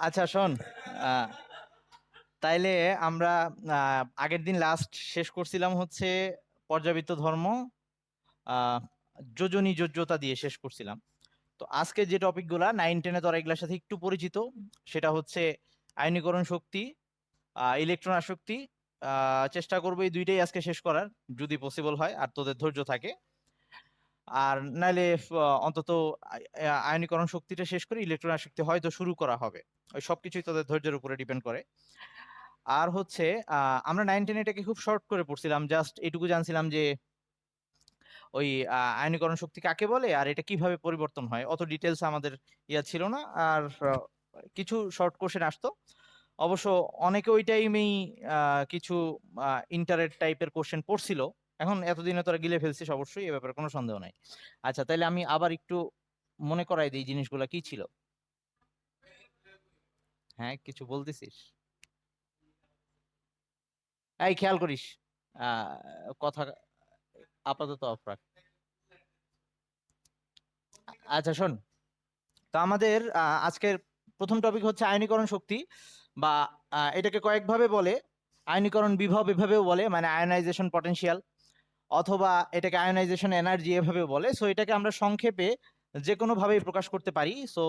আচ্ছা শোন, আহ, তাইলে আমরা আগের দিন লাস্ট শেষ করছিলাম হচ্ছে পর্যাবৃত্ত ধর্ম, আহ যোজনী যোজ্যতা দিয়ে শেষ করছিলাম। তো আজকে যে টপিকগুলা 9 10-এ তোরা এগুলোর সাথে একটু পরিচিত, সেটা হচ্ছে আয়নীকরণ শক্তি, ইলেকট্রন আসক্তি। চেষ্টা করবো এই দুইটাই আজকে শেষ করার, যদি পসিবল হয় আর তোদের ধৈর্য থাকে। আর নাইলে অন্তত আয়নীকরণ শক্তিটা শেষ করে ইলেকট্রন আসক্তি হয়তো শুরু করা হবে। ওই সবকিছুই তোদের ধৈর্যের উপরে ডিপেন্ড করে। আর হচ্ছে আমরা 9 10 এটাকে খুব শর্ট করে পড়ছিলাম, জাস্ট এটুকু জানছিলাম যে ওই আয়নীকরণ শক্তি কাকে বলে আর এটা কিভাবে পরিবর্তন হয়, অত ডিটেলস আমাদের ইয়া ছিল না। আর কিছু শর্ট কোশ্চেন আসতো অবশ্য, অনেকে ওই টাইমেই কিছু ইন্টারেট টাইপের কোশ্চেন পড়ছিল। এখন এতদিনে তোরা গিলে ফেলছিস অবশ্যই, এ ব্যাপারে কোনো সন্দেহ নাই। আচ্ছা, তাইলে আমি আবার একটু মনে করাই দিই জিনিসগুলা কি ছিল। হ্যাঁ, কিছু বলতেছিস? এই খেয়াল করিস, কথা আপাতত অফ রাখ। আচ্ছা শোন, তো আমাদের আজকের প্রথম টপিক হচ্ছে আয়নীকরণ শক্তি, বা এটাকে কয়েকভাবে বলে। আয়নীকরণ বিভব এভাবেও বলে, মানে আয়নাইজেশন পটেনশিয়াল, অথবা এটাকে আয়নাইজেশন এনার্জি এভাবে বলে। সো এটাকে আমরা সংক্ষেপে যে কোনো ভাবেই প্রকাশ করতে পারি। সো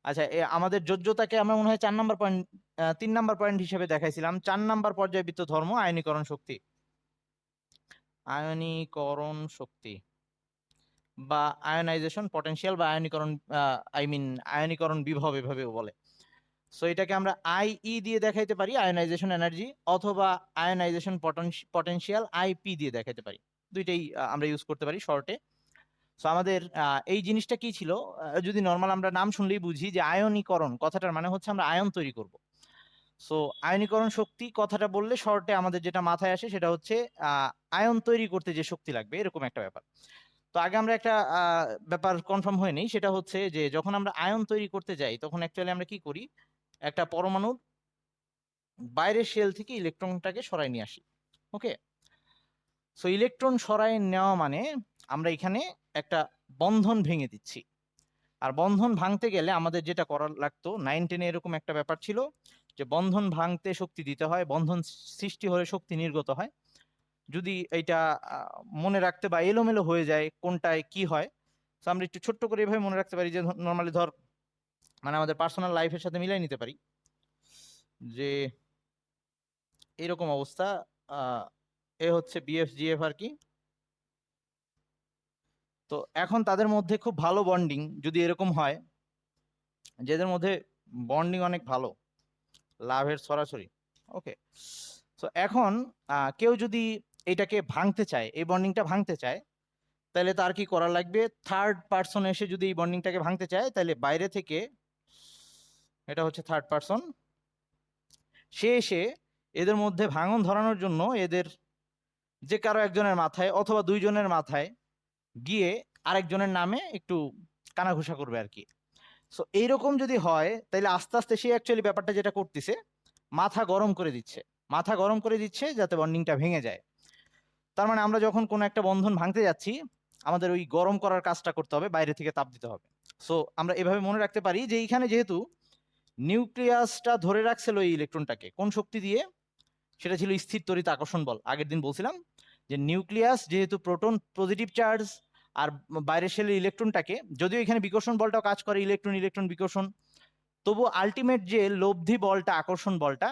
আচ্ছা, আমাদের যোজ্যতাকে আমরা মনে হয় 4 নম্বর পয়েন্ট, 3 নম্বর পয়েন্ট হিসেবে দেখাইছিলাম। 4 নম্বর পর্যায়বৃত্ত ধর্ম আয়নীকরণ শক্তি, আয়নীকরণ শক্তি বা আয়নাইজেশন পটেনশিয়াল বা আয়নীকরণ, আই মিন আয়নীকরণ বিভব এভাবেও বলে। সো এটাকে আমরা আইই দিয়ে দেখাইতে পারি, আয়নাইজেশন এনার্জি, অথবা আয়নাইজেশন পটেনশিয়াল আইপি দিয়ে দেখাইতে পারি। দুইটাই আমরা ইউজ করতে পারি শর্টে। সো আমাদের এই জিনিসটা কি ছিল, যদি নর্মাল আমরা নাম শুনলেই বুঝি যে আয়নীকরণ কথাটার মানে হচ্ছে আমরা আয়ন তৈরি করব। সো আয়নীকরণ শক্তি কথাটা বললে শর্টে আমাদের যেটা মাথায় আসে সেটা হচ্ছে আয়ন তৈরি করতে যে শক্তি লাগবে, এরকম একটা ব্যাপার। তো আগে আমরা একটা ব্যাপার কনফার্ম হয়ে নেই, সেটা হচ্ছে যে যখন আমরা আয়ন তৈরি করতে যাই তখন অ্যাকচুয়ালি আমরা কি করি, একটা পরমাণুর বাইরের শেল থেকে ইলেকট্রনটাকে সরাই নিয়ে আসি। ওকে, সো ইলেকট্রন সরাই নেওয়া মানে আমরা এখানে একটা বন্ধন ভেঙে দিচ্ছি। আর বন্ধন ভাঙতে গেলে আমাদের যেটা করার লাগতো, 9 10-এ এরকম একটা ব্যাপার ছিল যে বন্ধন ভাঙতে শক্তি দিতে হয়, বন্ধন সৃষ্টি হলে শক্তি নির্গত হয়। যদি এইটা মনে রাখতে বা এলোমেলো হয়ে যায় কোনটায় কি হয়, তো আমরা একটু ছোট্ট করে এভাবে মনে রাখতে পারি যে নর্মালি ধর, মানে আমাদের পার্সোনাল লাইফের সাথে মিলাই নিতে পারি যে এরকম অবস্থা। আহ এ হচ্ছে বিএফ জিএফ আর কি। তো এখন তাদের মধ্যে খুব ভালো বন্ডিং যদি এরকম হয়, যেদের মধ্যে বন্ডিং অনেক ভালো, লাভের সরাসরি। ওকে, তো এখন কেউ যদি এটাকে ভাঙতে চায়, এই বন্ডিংটা ভাঙতে চায়, তাহলে তার কি করা লাগবে? থার্ড পার্সন এসে যদি এই বন্ডিংটাকে ভাঙতে চায়, তাহলে বাইরে থেকে, এটা হচ্ছে থার্ড পার্সন, সে এসে এদের মধ্যে ভাঙন ধরানোর জন্য এদের যে কারো একজনের মাথায় অথবা দুইজনের মাথায় গিয়ে আরেকজনের নামে একটু কানাঘুষা করবে আর কি। সো এইরকম যদি হয়, তাহলে আস্তে আস্তে সে অ্যাকচুয়ালি ব্যাপারটা যেটা করতেছে, মাথা গরম করে দিচ্ছে, মাথা গরম করে দিচ্ছে যাতে বন্ডিংটা ভেঙে যায়। তার মানে আমরা যখন কোনো একটা বন্ধন ভাঙতে যাচ্ছি, আমাদের ওই গরম করার কাজটা করতে হবে, বাইরে থেকে তাপ দিতে হবে। সো আমরা এভাবে মনে রাখতে পারি যে এইখানে যেহেতু নিউক্লিয়াসটা ধরে রাখছিল এই ইলেকট্রনটাকে কোন শক্তি দিয়ে, সেটা ছিল স্থির তড়িৎ আকর্ষণ বল। আগের দিন বলছিলাম যে নিউক্লিয়াস যেহেতু প্রোটন পজিটিভ চার্জ, আর বাইরের শেলের ইলেকট্রনটাকে, যদিও এখানে বিকর্ষণ বলটাও কাজ করে, ইলেকট্রন ইলেকট্রন বিকর্ষণ, তবু আলটিমেট যে লব্ধি বলটা, আকর্ষণ বলটা,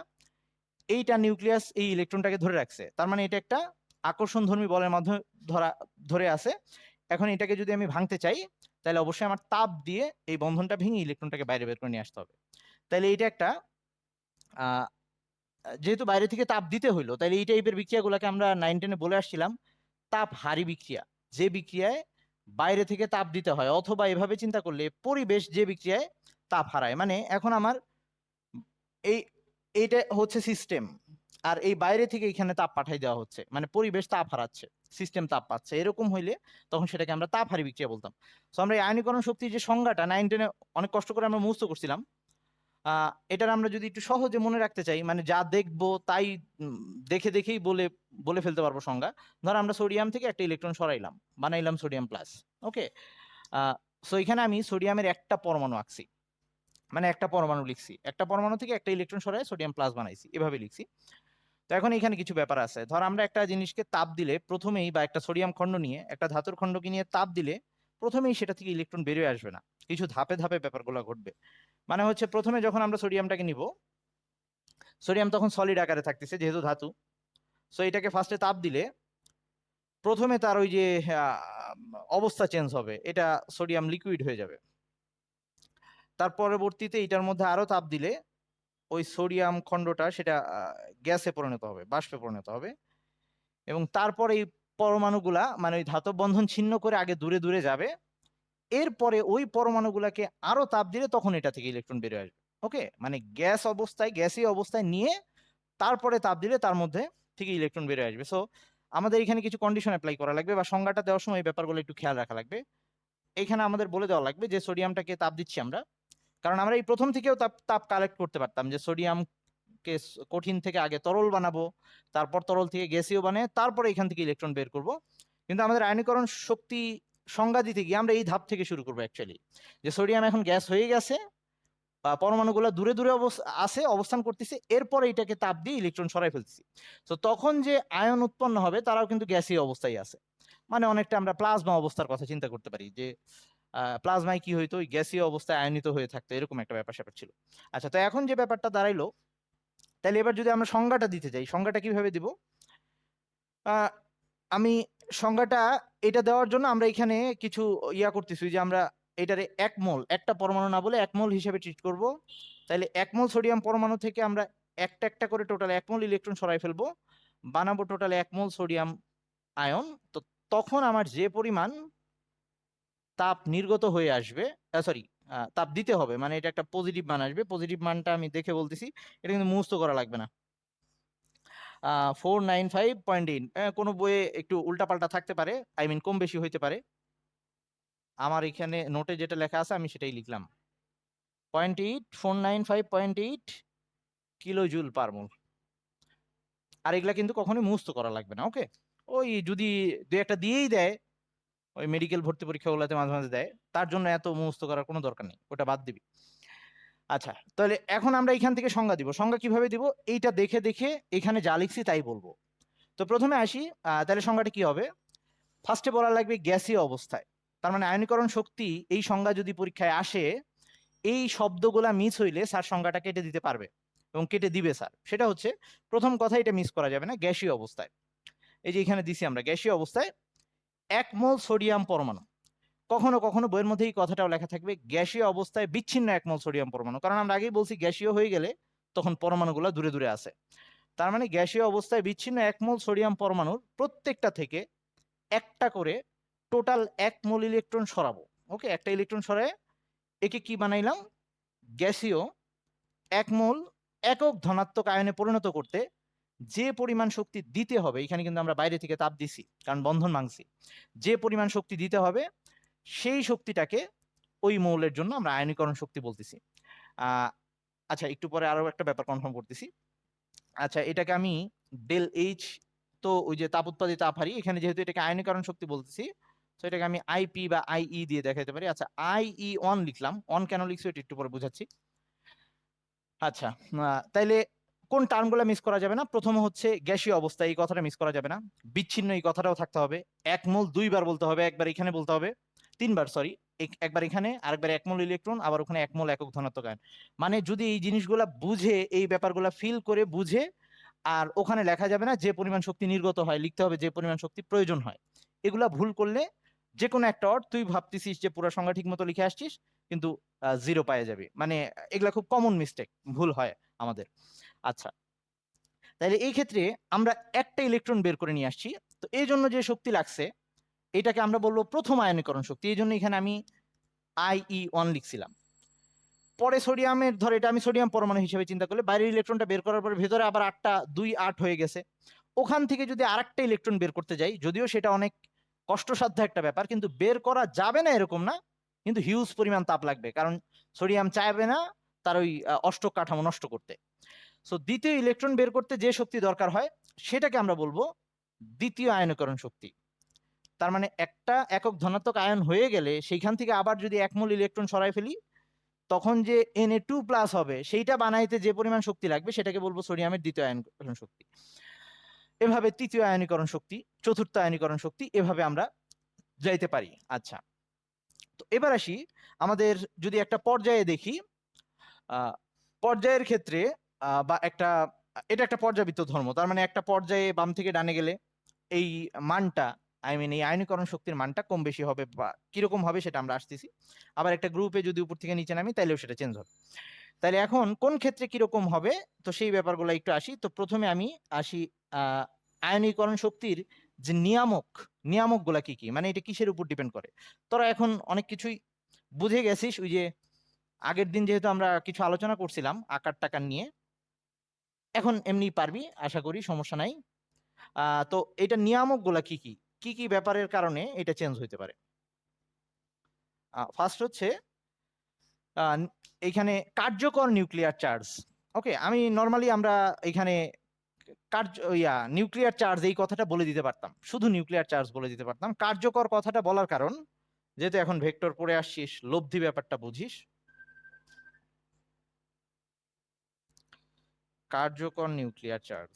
এইটা নিউক্লিয়াস এই ইলেকট্রনটাকে ধরে রাখছে। তার মানে এটা একটা আকর্ষণধর্মী বলের মাধ্যমে ধরে আছে। এখন এটাকে যদি আমি ভাঙতে চাই, তাহলে অবশ্যই আমার তাপ দিয়ে এই বন্ধনটা ভেঙে ইলেকট্রনটাকে বাইরে বের করে নিয়ে আসতে হবে। তাহলে এটা একটা আহ যেহেতু বাইরে থেকে তাপ দিতে হইলো, তাহলে এই টাইপের বিক্রিয়াগুলোকে আমরা 9 10-এ বলে আসছিলাম তাপহারী বিক্রিয়া। যে বিক্রিয়ায় বাইরে থেকে তাপ দিতে হয়, অথবা এভাবে চিন্তা করলে পরিবেশ যে বিক্রিয়ায় তাপ হারায়। মানে এখন আমার এই এইটা হচ্ছে সিস্টেম, আর এই বাইরে থেকে এখানে তাপ পাঠাই দেওয়া হচ্ছে, মানে পরিবেশ তাপ হারাচ্ছে, সিস্টেম তাপ পাচ্ছে, এরকম হইলে তখন সেটাকে আমরা তাপহারী বিক্রিয়া বলতাম। তো আমরা এই আয়নীকরণ শক্তির যে সংজ্ঞাটা 9 10-এ অনেক কষ্ট করে আমরা মুখস্থ করছিলাম, এটার আমরা যদি একটু সহজে মনে রাখতে চাই, মানে যা দেখবো তাই উম, দেখে দেখেই বলে বলে ফেলতে পারবো সংজ্ঞা। ধর আমরা সোডিয়াম থেকে একটা ইলেকট্রন সরাইলাম, বানাইলাম সোডিয়াম প্লাস। ওকে, সো এখানে আমি সোডিয়ামের একটা পরমাণু আঁকছি, মানে একটা পরমাণু লিখছি, একটা পরমাণু থেকে একটা ইলেকট্রন সরাই সোডিয়াম প্লাস বানাইছি, এভাবে লিখছি। তো এখন এখানে কিছু ব্যাপার আছে। ধর আমরা একটা জিনিসকে তাপ দিলে প্রথমেই, বা একটা সোডিয়াম খণ্ড নিয়ে একটা ধাতুর খণ্ডকে নিয়ে তাপ দিলে প্রথমেই সেটা থেকে ইলেকট্রন বেরিয়ে আসবে না, কিছু ধাপে ধাপে ব্যাপারগুলো ঘটবে। মানে হচ্ছে প্রথমে যখন আমরা সোডিয়ামটাকে নিব, সোডিয়াম তখন সলিড আকারে থাকতেছে যেহেতু ধাতু। সো এটাকে ফার্স্টে তাপ দিলে প্রথমে তার ওই যে অবস্থা চেঞ্জ হবে, এটা সোডিয়াম লিকুইড হয়ে যাবে। তার পরবর্তীতে এটার মধ্যে আরো তাপ দিলে ওই সোডিয়াম খণ্ডটা সেটা গ্যাসে পরিণত হবে, বাষ্পে পরিণত হবে। এবং তারপরে এই পরমাণুগুলা মানে ওই ধাতব বন্ধন ছিন্ন করে আগে দূরে দূরে যাবে, এরপরে ওই পরমাণুগুলাকে আরো তাপ দিলে তখন এটা থেকে ইলেকট্রন বেরিয়ে আসবে। ওকে, মানে গ্যাস অবস্থায়, গ্যাসীয় অবস্থায় নিয়ে তারপরে তাপ দিলে তার মধ্যে থেকে ইলেকট্রন বেরিয়ে আসবে। সো আমাদের এখানে কিছু কন্ডিশন অ্যাপ্লাই করা লাগবে, বা সংজ্ঞাটা দেওয়ার সময় এই ব্যাপারগুলো একটু খেয়াল রাখা লাগবে। এখানে আমাদের বলে দেওয়া লাগবে যে সোডিয়ামটাকে তাপ দিচ্ছি আমরা, কারণ আমরা এই প্রথম থেকেও তাপ তাপ কালেক্ট করতে পারতাম যে সোডিয়ামকে কঠিন থেকে আগে তরল বানাবো, তারপর তরল থেকে গ্যাসীয় বানিয়ে তারপরে এখান থেকে ইলেকট্রন বের করব। কিন্তু আমাদের আয়নীকরণ শক্তি সংজ্ঞা দিতে গিয়ে আমরা এই ধাপ থেকে শুরু করবো অ্যাকচুয়ালি, যে সোডিয়াম এখন গ্যাস হয়ে গেছে, পরমাণুগুলো দূরে দূরে অবস্থান করতেছে, এরপরে এটাকে তাপ দিয়ে ইলেকট্রন সরাই ফেলতেছি। তো তখন যে আয়ন উৎপন্ন হবে তারাও কিন্তু গ্যাসীয় অবস্থায় আছে। মানে অনেকটা আমরা প্লাজমা অবস্থার কথা চিন্তা করতে পারি, যে প্লাজমায় কি হইতো, ওই গ্যাসীয় অবস্থায় আয়নিত হয়ে থাকতো, এরকম একটা ব্যাপার স্যাপার ছিল। আচ্ছা, তো এখন যে ব্যাপারটা দাঁড়াইলো, তাহলে এবার যদি আমরা সংজ্ঞাটা দিতে যাই, সংজ্ঞাটা কিভাবে দিব? আমি সংজ্ঞাটা এটা দেওয়ার জন্য আমরা এখানে কিছু ইয়া করতেছি, যে আমরা এটারে এক মোল, একটা পরমাণু না বলে এক মোল হিসেবে ট্রিট করব। তাহলে এক মোল সোডিয়াম পরমাণু থেকে আমরা একটা একটা করে টোটাল এক মোল ইলেকট্রন সরাই ফেলবো, বানাবো টোটাল এক মোল সোডিয়াম আয়ন। তো তখন আমার যে পরিমাণ তাপ নির্গত হয়ে আসবে, সরি তাপ দিতে হবে, মানে এটা একটা পজিটিভ মান আসবে। পজিটিভ মানটা আমি দেখে বলতেছি, এটা কিন্তু মুখস্থ করা লাগবে না। 495.8, কোনো বইয়ে একটু উল্টাপাল্টা থাকতে পারে, আই মিন কম বেশি হইতে পারে। আমার এখানে নোটে যেটা লেখা আছে আমি সেটাই লিখলাম, 495.8 কিলো জুল পার মোল। আর এগুলা কিন্তু কখনোই মুখস্থ করা লাগবে না। ওকে, ওই যদি দু একটা দিয়েই দেয়, ওই মেডিকেল ভর্তি পরীক্ষাগুলোতে মাঝে মাঝে দেয়, তার জন্য এত মুখস্থ করার কোনো দরকার নেই, ওটা বাদ দিবি। আচ্ছা, তাহলে এখন আমরা এখান থেকে সংজ্ঞা দিব। সংজ্ঞা কিভাবে দিব? এইটা দেখে দেখে এখানে যা লিখছি তাই বলবো। তো প্রথমে আসি, তাহলে সংজ্ঞাটা কি হবে? ফার্স্টে বলা লাগবে গ্যাসীয় অবস্থায়। তার মানে আয়নীকরণ শক্তি, এই সংজ্ঞা যদি পরীক্ষায় আসে, এই শব্দগুলা মিস হইলে স্যার সংজ্ঞাটা কেটে দিতে পারবে এবং কেটে দিবে স্যার। সেটা হচ্ছে প্রথম কথা, এটা মিস করা যাবে না। গ্যাসীয় অবস্থায়, এই যে এখানে দিছি আমরা, গ্যাসীয় অবস্থায় এক মোল সোডিয়াম পরমাণু, কখনো কখনো বইয়ের মধ্যে এই কথাটাও লেখা থাকবে গ্যাসীয় অবস্থায় বিচ্ছিন্ন এক মোল সোডিয়াম পরমাণু, কারণ আমরা আগেই বলছি গ্যাসীয় হয়ে গেলে তখন পরমাণুগুলো দূরে দূরে আছে। তার মানে গ্যাসীয় অবস্থায় বিচ্ছিন্ন এক মোল সোডিয়াম পরমাণুর প্রত্যেকটা থেকে একটা করে টোটাল এক মোল ইলেকট্রন সরাবো। ওকে, একটা ইলেকট্রন সরায় একে কি বানাইলাম? গ্যাসীয় এক মোল একক ধনাত্মক আয়নে পরিণত করতে যে পরিমাণ শক্তি দিতে হবে, এখানে কিন্তু আমরা বাইরে থেকে তাপ দিছি কারণ বন্ধন ভাঙছি, যে পরিমাণ শক্তি দিতে হবে সেই শক্তিটাকে ওই মৌলের জন্য আমরা আয়নীকরণ শক্তি বলতেছি। আচ্ছা, একটু পরে আরো একটা ব্যাপার কনফার্ম করতেছি। আচ্ছা, এটাকে আমি ডেল এইচ, তো ওই যে তাপ উৎপাদিত তাপ হারি, এখানে যেহেতু এটাকে আয়নীকরণ শক্তি বলতেছি, তো এটাকে আমি আইপি বা আইই দিয়ে দেখাতে পারি। আচ্ছা, আইই অন লিখলাম, অন কেন লিখছি এটা একটু পরে বুঝাচ্ছি। আচ্ছা, তাইলে কোন টার্মগুলো মিস করা যাবে না? প্রথম হচ্ছে গ্যাসীয় অবস্থা, এই কথাটা মিস করা যাবে না। বিচ্ছিন্ন, এই কথাটাও থাকতে হবে। এক মোল দুইবার বলতে হবে, একবার এখানে বলতে হবে, তিনবার সরি, একবার এখানে, আরেকবার এক মোল ইলেকট্রন, আবার ওখানে এক মোল একক ধনাত্মক আয়ন। মানে যদি এই জিনিসগুলা বুঝে, এই ব্যাপারগুলা ফিল করে বুঝে, আর ওখানে লেখা যাবে না যে পরিমাণ শক্তি নির্গত হয়, লিখতে হবে যে পরিমাণ শক্তি প্রয়োজন হয়। এগুলা ভুল করলে যে কোনো একটা অর্থ তুই ভাবতেছিস যে পুরো সংখ্যা ঠিক মতো লিখে আসছিস, কিন্তু জিরো পায়ে যাবে। মানে এগুলা খুব কমন মিস্টেক, ভুল হয় আমাদের। আচ্ছা, তাহলে এই ক্ষেত্রে আমরা একটা ইলেকট্রন বের করে নিয়ে আসছি, তো এই জন্য যে শক্তি লাগছে এটাকে আমরা বলবো প্রথম আয়নীকরণ শক্তি। এই জন্য এখানে আমি আইই ওয়ান লিখছিলাম। পরে সোডিয়ামের, ধর এটা আমি সোডিয়াম পরমাণু হিসেবে চিন্তা করলে বাইরের ইলেকট্রনটা বের করার পরে ভেতরে আবার 8টা 2 8 হয়ে গেছে। ওখান থেকে যদি আরেকটা ইলেকট্রন বের করতে যাই, যদিও সেটা অনেক কষ্টসাধ্য একটা ব্যাপার, কিন্তু বের করা যাবে না এরকম না, কিন্তু হিউজ পরিমাণ তাপ লাগবে, কারণ সোডিয়াম চাইবে না তার ওই অষ্টক কাঠামো নষ্ট করতে। সো দ্বিতীয় ইলেকট্রন বের করতে যে শক্তি দরকার হয় সেটাকে আমরা বলবো দ্বিতীয় আয়নীকরণ শক্তি। তার মানে একটা একক ধনাত্মক আয়ন হয়ে গেলে সেইখান থেকে আবার যদি এক মোল ইলেকট্রন সরাই ফেলি, তখন যে Na2+ হবে সেইটা বানাইতে যে পরিমাণ শক্তি লাগবে সেটাকে বলবো সোডিয়ামের দ্বিতীয় আয়নীকরণ শক্তি। এভাবে তৃতীয় আয়নীকরণ শক্তি, চতুর্থ আয়নীকরণ শক্তি, এভাবে আমরা যাইতে পারি। আচ্ছা, তো এবার আসি আমাদের যদি একটা পর্যায়ে দেখি, পর্যায়ের ক্ষেত্রে বা এটা একটা পর্যাবৃত্ত ধর্ম, তার মানে একটা পর্যায়ে বাম থেকে ডানে গেলে এই মানটা, এই আয়নীকরণ শক্তির মানটা কম বেশি হবে বা কিরকম হবে সেটা আমরা আসতেছি। আবার একটা গ্রুপে যদি উপর থেকে নিচে নামি তাইলেও সেটা চেঞ্জ হবে। তাহলে এখন কোন ক্ষেত্রে কিরকম হবে তো সেই ব্যাপারগুলো একটু আসি। তো প্রথমে আমি আসি আয়নীকরণ শক্তির যে নিয়ামক গুলা কি কি, মানে এটা কিসের উপর ডিপেন্ড করে। তোরা এখন অনেক কিছুই বুঝে গেছিস, ওই যে আগের দিন যেহেতু আমরা কিছু আলোচনা করছিলাম আকার টাকার নিয়ে, এখন এমনি পারবি আশা করি, সমস্যা নাই। তো এটা নিয়ামক গুলা কি কি কি কি ব্যাপারের কারণে এটা চেঞ্জ হইতে পারে। ফার্স্ট হচ্ছে এইখানে কার্যকর নিউক্লিয়ার চার্জ। ওকে, আমি নর্মালি আমরা এখানে নিউক্লিয়ার চার্জ এই কথাটা বলে দিতে পারতাম, শুধু নিউক্লিয়ার চার্জ বলে দিতে পারতাম। কার্যকর কথাটা বলার কারণ, যেহেতু এখন ভেক্টর পড়ে আসছিস, লব্ধি ব্যাপারটা বুঝিস। কার্যকর নিউক্লিয়ার চার্জ,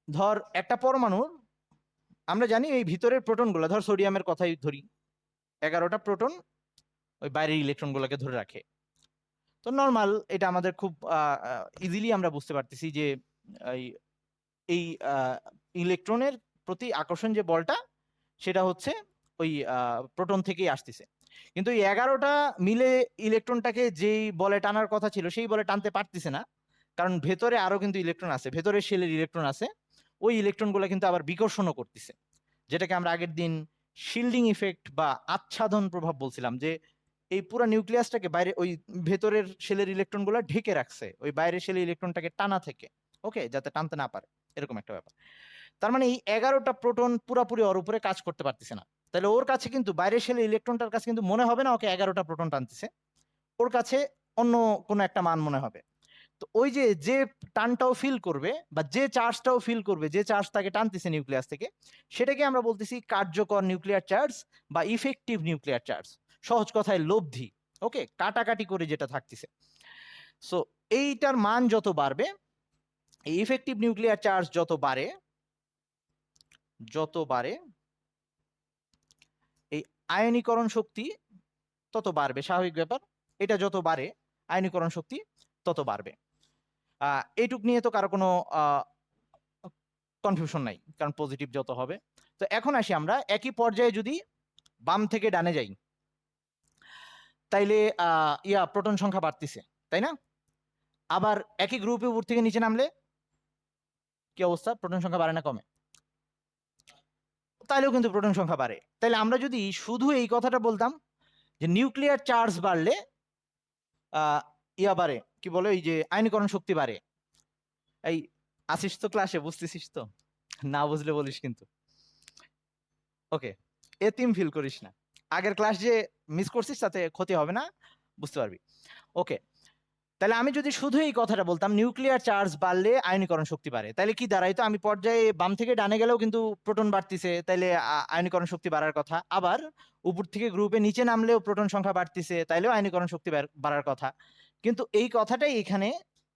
ধর একটা পরমাণুর, আমরা জানি এই ভিতরের প্রোটন গুলা, ধর সোডিয়ামের কথাই ধরি, 11টা প্রোটন ওই বাইরের ইলেকট্রন গুলাকে ধরে রাখে। তো নর্মাল এটা আমাদের খুব ইজিলি আমরা বুঝতে পারতেছি যে এই ইলেকট্রনের প্রতি আকর্ষণ যে বলটা, সেটা হচ্ছে ওই প্রোটন থেকেই আসতেছে। কিন্তু এই 11টা মিলে ইলেকট্রনটাকে যেই বলে টানার কথা ছিল সেই বলে টানতে পারতেছে না, কারণ ভেতরে আরো কিন্তু ইলেকট্রন আছে, ভেতরে শেলের ইলেকট্রন আছে, ওই ইলেকট্রনগুলো কিন্তু আবার বিকর্ষণও করতেছে, যেটাকে আমরা আগের দিন শিল্ডিং ইফেক্ট বা আচ্ছাদন প্রভাব বলছিলাম, যে এই পুরো নিউক্লিয়াসটাকে বাইরে ওই ভেতরের শেলের ইলেকট্রনগুলো ঢেকে রাখছে ওই বাইরের শেলের ইলেকট্রনটাকে টানা থেকে, ওকে, যাতে টানতে না পারে, এরকম একটা ব্যাপার। তার মানে এই 11টা প্রোটন পুরোপুরি ওর উপরে কাজ করতে পারতেছে না, তাহলে ওর কাছে কিন্তু বাইরের শেলের ইলেকট্রনটার কাছে কিন্তু মনে হবে না ওকে 11টা প্রোটন টানতেছে, ওর কাছে অন্য কোনো একটা মান মনে হবে। তো ওই যে যে টানটাও ফিল করবে বা যে চার্জটাও ফিল করবে, যে চার্জ তাকে টানতেছে নিউক্লিয়াস থেকে, সেটাকে আমরা বলতেছি কার্যকর নিউক্লিয়ার চার্জ বা ইফেক্টিভ নিউক্লিয়ার চার্জ, সহজ কথায় লব্ধি। ওকে, কাটাকাটি করে যেটা থাকতেছে। সো এইটার মান যত বাড়বে, এই ইফেক্টিভ নিউক্লিয়ার চার্জ যত বাড়ে এই আয়নীকরণ শক্তি তত বাড়বে, স্বাভাবিক ব্যাপার। এটা যত বাড়ে আয়নীকরণ শক্তি তত বাড়বে। এইটুক নিয়ে তো কারো কোনো কনফিউশন নাই, কারণ পজিটিভ যত হবে। তো এখন আসি আমরা একই পর্যায়ে যদি বাম থেকে ডানে যাই, তাইলে প্রোটন সংখ্যা বাড়তেছে, তাই না? আবার একই গ্রুপে উপর থেকে নিচে নামলে কি অবস্থা, প্রোটন সংখ্যা বাড়ে না কমে? তাইলেও কিন্তু প্রোটন সংখ্যা বাড়ে। তাইলে আমরা যদি শুধু এই কথাটা বলতাম যে নিউক্লিয়ার চার্জ বাড়লে বাড়ে, কি বলে, এই যে আয়নীকরণ শক্তি বাড়ে। এই আসিস তো ক্লাসে, বুঝতেছিস তো? না বুঝলে বলিস কিন্তু। ওকে, এতিম ফিল করিস না, আগের ক্লাস যে মিস করছিস তাতে ক্ষতি হবে না, বুঝতে পারবি। ওকে, তাহলে আমি যদি শুধু এই কথাটা বলতাম নিউক্লিয়ার চার্জ বাড়লে আয়নীকরণ শক্তি বাড়ে, তাহলে কি দাঁড়াইতো, আমি পর্যায়ে বাম থেকে ডানে গেলেও কিন্তু প্রোটন বাড়তিছে, তাইলে আয়নীকরণ শক্তি বাড়ার কথা। আবার উপর থেকে গ্রুপে নিচে নামলেও প্রোটন সংখ্যা বাড়তিছে, তাইলেও আয়নীকরণ শক্তি বাড়ার কথা। কিন্তু এই কথাটাই এখানে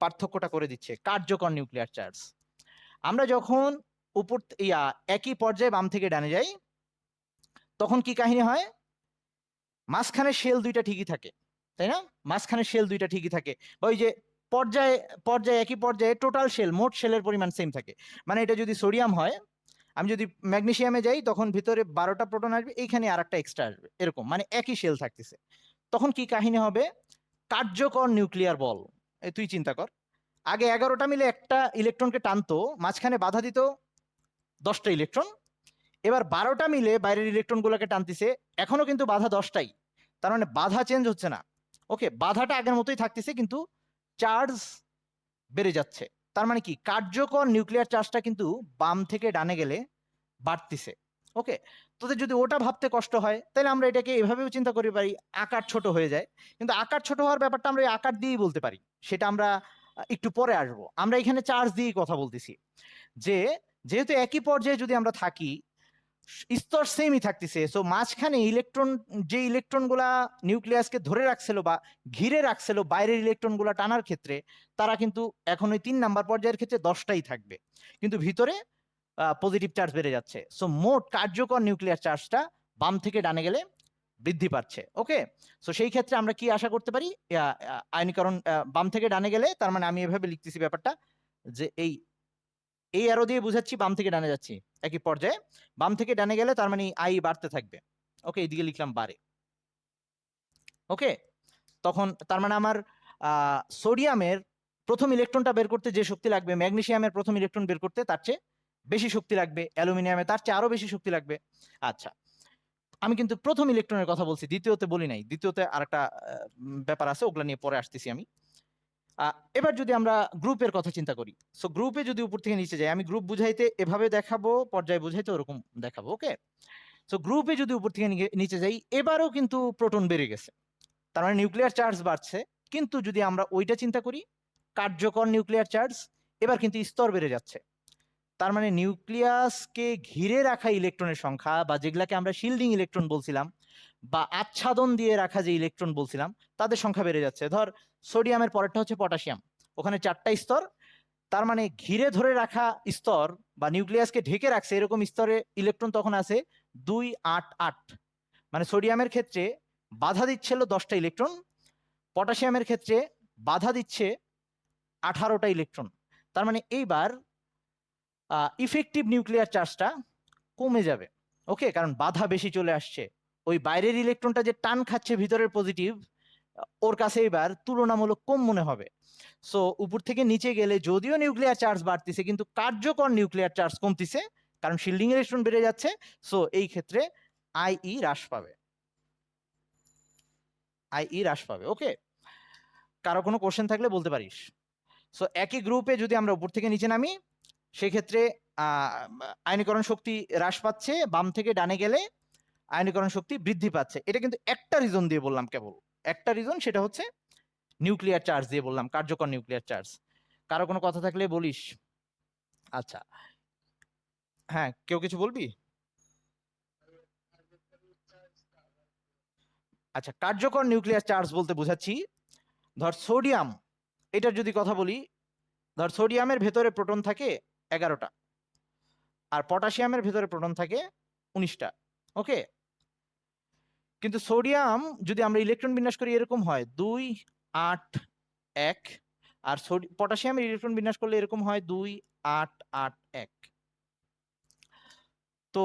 পার্থক্যটা করে দিচ্ছে, কার্যকর নিউক্লিয়ার চার্জ। আমরা যখন উপর একই পর্যায়ে বাম থেকে ডানে যাই, তখন কি কাহিনী হয়, মাঝখানে শেল দুইটা ঠিকই থাকে, তাই না? মাঝখানে শেল দুইটা ঠিকই থাকে, ওই যে পর্যায়ে একই পর্যায়ে টোটাল শেল, মোট শেলের পরিমাণ সেম থাকে। মানে এটা যদি সোডিয়াম হয়, আমি যদি ম্যাগনেসিয়ামে যাই তখন ভিতরে 12টা প্রোটন আসবে, এইখানে আর একটা এক্সট্রা আসবে, এরকম, মানে একই শেল থাকতেছে। তখন কি কাহিনী হবে, কার্যকর নিউক্লিয়ার বল। তুই চিন্তা কর, আগে 11টা মিলে একটা ইলেকট্রনকে টানতো, মাঝখানে বাধা দিত 10টা ইলেকট্রন, এবার 12টা মিলে বাইরের ইলেকট্রন গুলোকে টানতেছে, এখনো কিন্তু বাধা 10টাই, তার মানে বাধা চেঞ্জ হচ্ছে না। ওকে, বাধাটা আগের মতোই থাকতেছে, কিন্তু চার্জ বেড়ে যাচ্ছে। তার মানে কি, কার্যকর নিউক্লিয়ার চার্জটা কিন্তু বাম থেকে ডানে গেলে বাড়তিছে। ওকে, তোদের যদি ওটা ভাবতে কষ্ট হয় তাহলে আমরা এটাকে এভাবেও চিন্তা করি পারি, আকার ছোট হয়ে যায়। কিন্তু আকার ছোট হওয়ার ব্যাপারটা আমরা এই আকার দিয়েই বলতে পারি, সেটা আমরা একটু পরে আসবো। আমরা এখানে চার্জ দিয়েই কথা বলতেছি, যে যেহেতু একই পর্যায়ে যদি আমরা থাকি, স্তর সেমই থাকতেছে। সো মাঝখানে ইলেকট্রন, যে ইলেকট্রনগুলা নিউক্লিয়াসকে ধরে রাখছিল বা ঘিরে রাখছিল বাইরের ইলেকট্রনগুলা টানার ক্ষেত্রে, তারা কিন্তু এখন ওই 3 নাম্বার পর্যায়ের ক্ষেত্রে 10টাই থাকবে, কিন্তু ভিতরে পজিটিভ চার্জ বেড়ে যাচ্ছে। সো মোট কার্যকর নিউক্লিয়ার চার্জটা বাম থেকে ডানে গেলে বৃদ্ধি পাচ্ছে। ওকে, সো সেই ক্ষেত্রে আমরা কি আশা করতে পারি? আয়নীকরণ বাম থেকে ডানে গেলে, তার মানে আমি এভাবে লিখতেছি ব্যাপারটা, যে এই অ্যারো দিয়ে বুঝাচ্ছি বাম থেকে ডানে যাচ্ছি একই পর্যায়ে। বাম থেকে ডানে গেলে তার মানে আই বাড়তে থাকবে। ওকে, এইদিকে লিখলাম বাড়ে। ওকে, তখন তার মানে আমার সোডিয়ামের প্রথম ইলেকট্রনটা বের করতে যে শক্তি লাগবে, ম্যাগনেসিয়ামের প্রথম ইলেকট্রন বের করতে তার চেয়ে বেশি শক্তি লাগবে, অ্যালুমিনিয়ামে তার চেয়ে আরো বেশি শক্তি লাগবে। আচ্ছা, আমি কিন্তু প্রথম ইলেকট্রনের কথা বলছি, দ্বিতীয়তে বলি নাই। দ্বিতীয়তে আরেকটা ব্যাপার আছে, ওগুলা নিয়ে পরে আসতেছি আমি। এবার যদি আমরা গ্রুপের কথা চিন্তা করি, সো গ্রুপে যদি উপর থেকে নিচে যাই, আমি গ্রুপ বুঝাইতে এভাবে দেখাবো, পর্যায়ে বুঝাইতে ওরকম দেখাবো। ওকে, সো গ্রুপে যদি উপর থেকে নিচে যাই, এবারও কিন্তু প্রোটন বেড়ে গেছে, তার মানে নিউক্লিয়ার চার্জ বাড়ছে। কিন্তু যদি আমরা ওইটা চিন্তা করি, কার্যকর নিউক্লিয়ার চার্জ, এবার কিন্তু স্তর বেড়ে যাচ্ছে। তার মানে নিউক্লিয়াসকে ঘিরে রাখা ইলেকট্রনের সংখ্যা, বা যেগুলাকে আমরা শিল্ডিং ইলেকট্রন বলছিলাম, বা আচ্ছাদন দিয়ে রাখা যে ইলেকট্রন বলছিলাম, তাদের সংখ্যা বেড়ে যাচ্ছে। ধর সোডিয়ামের পরেরটা হচ্ছে পটাশিয়াম, ওখানে 4টা স্তর, তার মানে ঘিরে ধরে রাখা স্তর বা নিউক্লিয়াসকে ঢেকে রাখছে এরকম স্তরে ইলেকট্রন তখন আছে 2, 8, 8। মানে সোডিয়ামের ক্ষেত্রে বাধা দিচ্ছিল 10টা ইলেকট্রন, পটাশিয়ামের ক্ষেত্রে বাধা দিচ্ছে 18টা ইলেকট্রন। তার মানে এইবার ইফেক্টিভ নিউক্লিয়ার চার্জটা কমে যাবে। ওকে, কারণ বাধা বেশি চলে আসছে, ওই বাইরের ইলেকট্রনটা যে টান খাচ্ছে ভিতরের পজিটিভ, ওর কাছে এবার তুলনামূলক কম মনে হবে। সো উপর থেকে নিচে গেলে যদিও নিউক্লিয়ার চার্জ বাড়তিছে, কিন্তু কার্যকর নিউক্লিয়ার চার্জ কমতিছে, কারণ শিল্ডিং ইলেকট্রন বেড়ে যাচ্ছে। সো এই ক্ষেত্রে আইই হ্রাস পাবে, আইই হ্রাস পাবে। ওকে, কারো কোনো কোশ্চেন থাকলে বলতে পারিস। সো একই গ্রুপে যদি আমরা উপর থেকে নিচে নামি, সেক্ষেত্রে আয়নীকরণ শক্তি হ্রাস পাচ্ছে, বাম থেকে ডানে গেলে আয়নীকরণ শক্তি বৃদ্ধি পাচ্ছে। এটা কিন্তু একটা রিজন দিয়ে বললাম, কেবল একটা রিজন, সেটা হচ্ছে নিউক্লিয়ার চার্জ দিয়ে বললাম, কার্যকর নিউক্লিয়ার চার্জ। কারো কোনো কথা থাকলে বলিস। আচ্ছা, হ্যাঁ, কেউ কিছু বলবি? আচ্ছা, কার্যকর নিউক্লিয়ার চার্জ বলতে বোঝাচ্ছি, ধর সোডিয়াম, এটার যদি কথা বলি, ধর সোডিয়ামের ভেতরে প্রোটন থাকে 11টা, আর পটাশিয়ামের ভেতরে প্রোটন থাকে 19টা। ওকে, কিন্তু সোডিয়াম যদি আমরা ইলেকট্রন বিন্যাস করি এরকম হয় 2, 8, 1, আর পটাশিয়ামের ইলেকট্রন বিন্যাস করলে এরকম হয় 2, 8, 8, 1। তো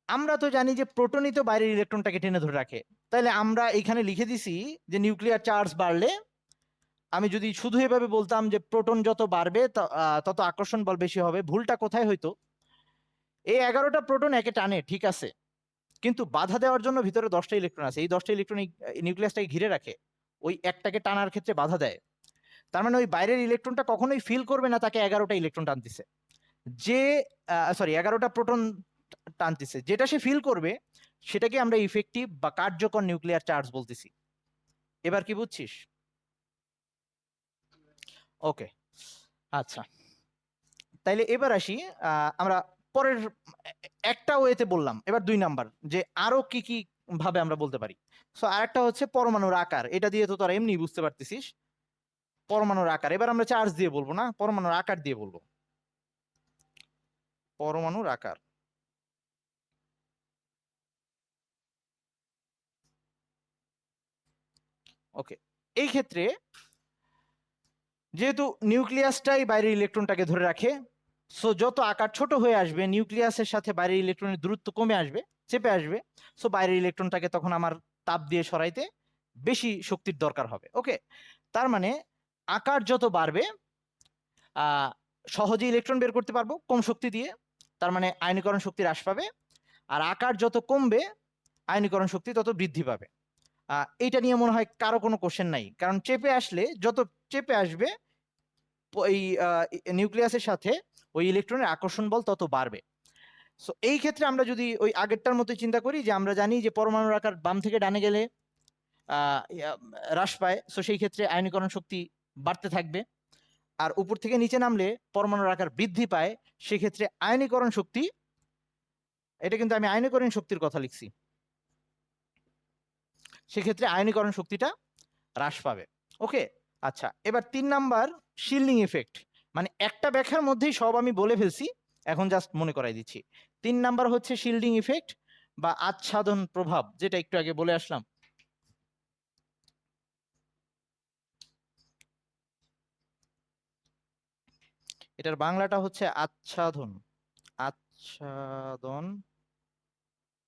আমরা তো জানি যে প্রোটনই তো বাইরের ইলেকট্রনটাকে টেনে ধরে রাখে, তাহলে আমরা এখানে লিখে দিছি যে নিউক্লিয়ার চার্জ বাড়লে, আমি যদি শুধু এভাবে বলতাম যে প্রোটন যত বাড়বে তত আকর্ষণ বল বেশি হবে, ভুলটা কোথায় হইতো? এই 11টা প্রোটন একে টানে, ঠিক আছে, কিন্তু বাধা দেওয়ার জন্য ভিতরে 10টা ইলেকট্রন আছে, এই 10টা ইলেকট্রন নিউক্লিয়াসটাকে ঘিরে রাখে, ওই একটাকে টানার ক্ষেত্রে বাধা দেয়। তার মানে ওই বাইরের ইলেকট্রনটা কখনোই ফিল করবে না তাকে 11টা ইলেকট্রন টানতেছে, যে 11টা প্রোটন টানতেছে, যেটা সে ফিল করবে সেটাকে আমরা ইফেক্টিভ বা কার্যকর নিউক্লিয়ার চার্জ বলতেছি। এবার কি বুঝছিস? ওকে, আচ্ছা, তাইলে এবার আসি, আমরা পরের একটা ওয়েতে বললাম, এবার 2 নাম্বার, যে আরো কি কি ভাবে আমরা বলতে পারি। সো আরেকটা হচ্ছে পরমাণুর আকার, এটা দিয়ে তো তোরা এমনি বুঝতে পারতেছিস। পরমাণুর আকার, এবার আমরা চার্জ দিয়ে বলবো না, পরমাণুর আকার দিয়ে বলবো। পরমাণুর আকার, ওকে, এই ক্ষেত্রে যেহেতু নিউক্লিয়াসটাই বাইরের ইলেকট্রনটাকে ধরে রাখে, সো যত আকার ছোট হয়ে আসবে নিউক্লিয়াসের সাথে বাইরের ইলেকট্রনের দূরত্ব কমে আসবে, চেপে আসবে। সো বাইরের ইলেকট্রনটাকে তখন আমার তাপ দিয়ে সরাইতে বেশি শক্তির দরকার হবে। ওকে, তার মানে আকার যত বাড়বে সহজে ইলেকট্রন বের করতে পারবো কম শক্তি দিয়ে, তার মানে আয়নীকরণ শক্তি হ্রাস পাবে। আর আকার যত কমবে আয়নীকরণ শক্তি তত বৃদ্ধি পাবে। এইটা নিয়ে মনে হয় কারো কোনো কোশ্চেন নাই, কারণ চেপে আসলে যত চেপে আসবে এই নিউক্লিয়াসের সাথে ওই ইলেকট্রনের আকর্ষণ বল তত বাড়বে। সো এই ক্ষেত্রে আমরা যদি ওই আগেরটার মতো চিন্তা করি, যে আমরা জানি যে পরমাণুর আকার বাম থেকে ডানে গেলে হ্রাস পায়, সো সেই ক্ষেত্রে আয়নীকরণ শক্তি বাড়তে থাকবে। আর উপর থেকে নিচে নামলে পরমাণুর আকার বৃদ্ধি পায়, সেক্ষেত্রে আয়নীকরণ শক্তি এটা কিন্তু আমি আয়নীকরণ শক্তির কথা লিখছি, সেক্ষেত্রে আয়নীকরণ শক্তিটা হ্রাস পাবে। ওকে, আচ্ছা এবার 3 নাম্বার শিল্ডিং ইফেক্ট, মানে একটা ব্যাখ্যার মধ্যেই সব আমি বলে ফেলছি, এখন জাস্ট মনে করাই দিচ্ছি। 3 নাম্বার হচ্ছে শিল্ডিং ইফেক্ট বা আচ্ছাদন প্রভাব, যেটা একটু আগে বলে আসলাম। এটার বাংলাটা হচ্ছে আচ্ছাদন, আচ্ছাদন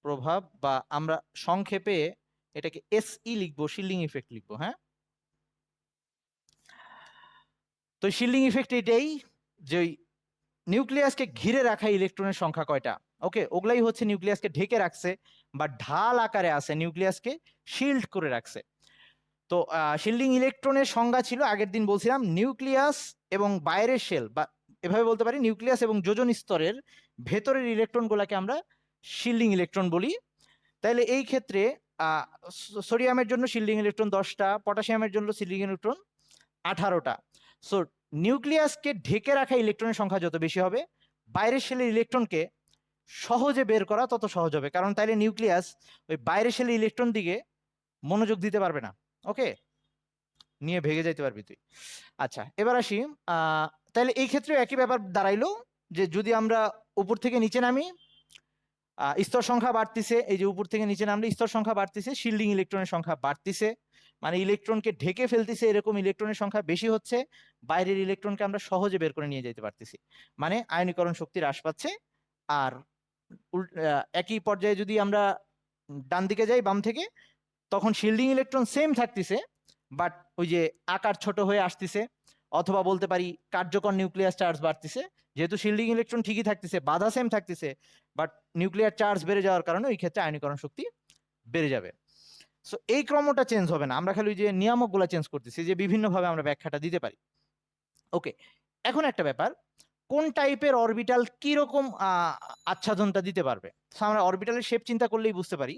প্রভাব, বা আমরা সংক্ষেপে এটাকে এসই লিখবো, শিল্ডিং ইফেক্ট লিখবো। হ্যাঁ, তো শিল্ডিং ইফেক্ট এটাই যে নিউক্লিয়াসকে ঘিরে রাখা ইলেকট্রনের সংখ্যা কয়টা, ওকে, ওগুলাই হচ্ছে নিউক্লিয়াসকে ঢেকে রাখছে বা ঢাল আকারে আছে, নিউক্লিয়াসকে শিল্ড করে রাখছে। তো শিল্ডিং ইলেকট্রনের সংজ্ঞা ছিল আগের দিন বলছিলাম, নিউক্লিয়াস এবং বাইরের শেল, বা এভাবে বলতে পারি নিউক্লিয়াস এবং যোজন স্তরের ভেতরের ইলেকট্রনগুলোকে আমরা শিল্ডিং ইলেকট্রন বলি। তাইলে এই ক্ষেত্রে সোডিয়ামের জন্য শিল্ডিং ইলেকট্রন 10টা, পটাশিয়ামের জন্য শিল্ডিং ইলেকট্রন 18টা। সো নিউক্লিয়াসকে ঢেকে রাখা ইলেকট্রনের সংখ্যা যত বেশি হবে, বাইরের শেলের ইলেকট্রনকে সহজে বের করা তত সহজ হবে, কারণ তাইলে নিউক্লিয়াস ওই বাইরের শেলের ইলেকট্রন দিকে মনোযোগ দিতে পারবে না, ওকে, নিয়ে ভেঙে যাইতে পারবি তুই। আচ্ছা এবার আসি, তাহলে এই ক্ষেত্রে একই ব্যাপার দাঁড়াইলো যে যদি আমরা উপর থেকে নিচে নামি, স্তর সংখ্যা বাড়তিছে, এই যে উপর থেকে নিচে নামলে স্তর সংখ্যা বাড়তিছে, শিল্ডিং ইলেকট্রনের সংখ্যা বাড়তিছে, মানে ইলেকট্রনকে ঢেকে ফেলতেছে এরকম ইলেকট্রনের সংখ্যা বেশি হচ্ছে, বাইরের ইলেকট্রনকে আমরা সহজে বের করে নিয়ে যেতে পারতেছি, মানে আয়নীকরণ শক্তি হ্রাস পাচ্ছে। আর একই পর্যায়ে যদি আমরা ডান দিকে যাই বাম থেকে, তখন শিল্ডিং ইলেকট্রন সেম থাকতেছে, বাট ওই যে আকার ছোট হয়ে আসতেছে, অথবা বলতে পারি কার্যকর নিউক্লিয়াস চার্জ বাড়তেছে, যেহেতু শিল্ডিং ইলেকট্রন ঠিকই থাকতেছে, বাধা সেম থাকতেছে, বাট নিউক্লিয়ার চার্জ বেড়ে যাওয়ার কারণে ওই ক্ষেত্রে আয়নীকরণ শক্তি বেড়ে যাবে। সো এই ক্রমটা চেঞ্জ হবে না, আমরা খালি ওই যে নিয়ামকগুলো চেঞ্জ করতেছি, যে বিভিন্নভাবে আমরা ব্যাখ্যাটা দিতে পারি। ওকে, এখন একটা ব্যাপার, কোন টাইপের অরবিটাল কিরকম আচ্ছাদনটা দিতে পারবে। আমরা অরবিটালের শেপ চিন্তা করলেই বুঝতে পারি।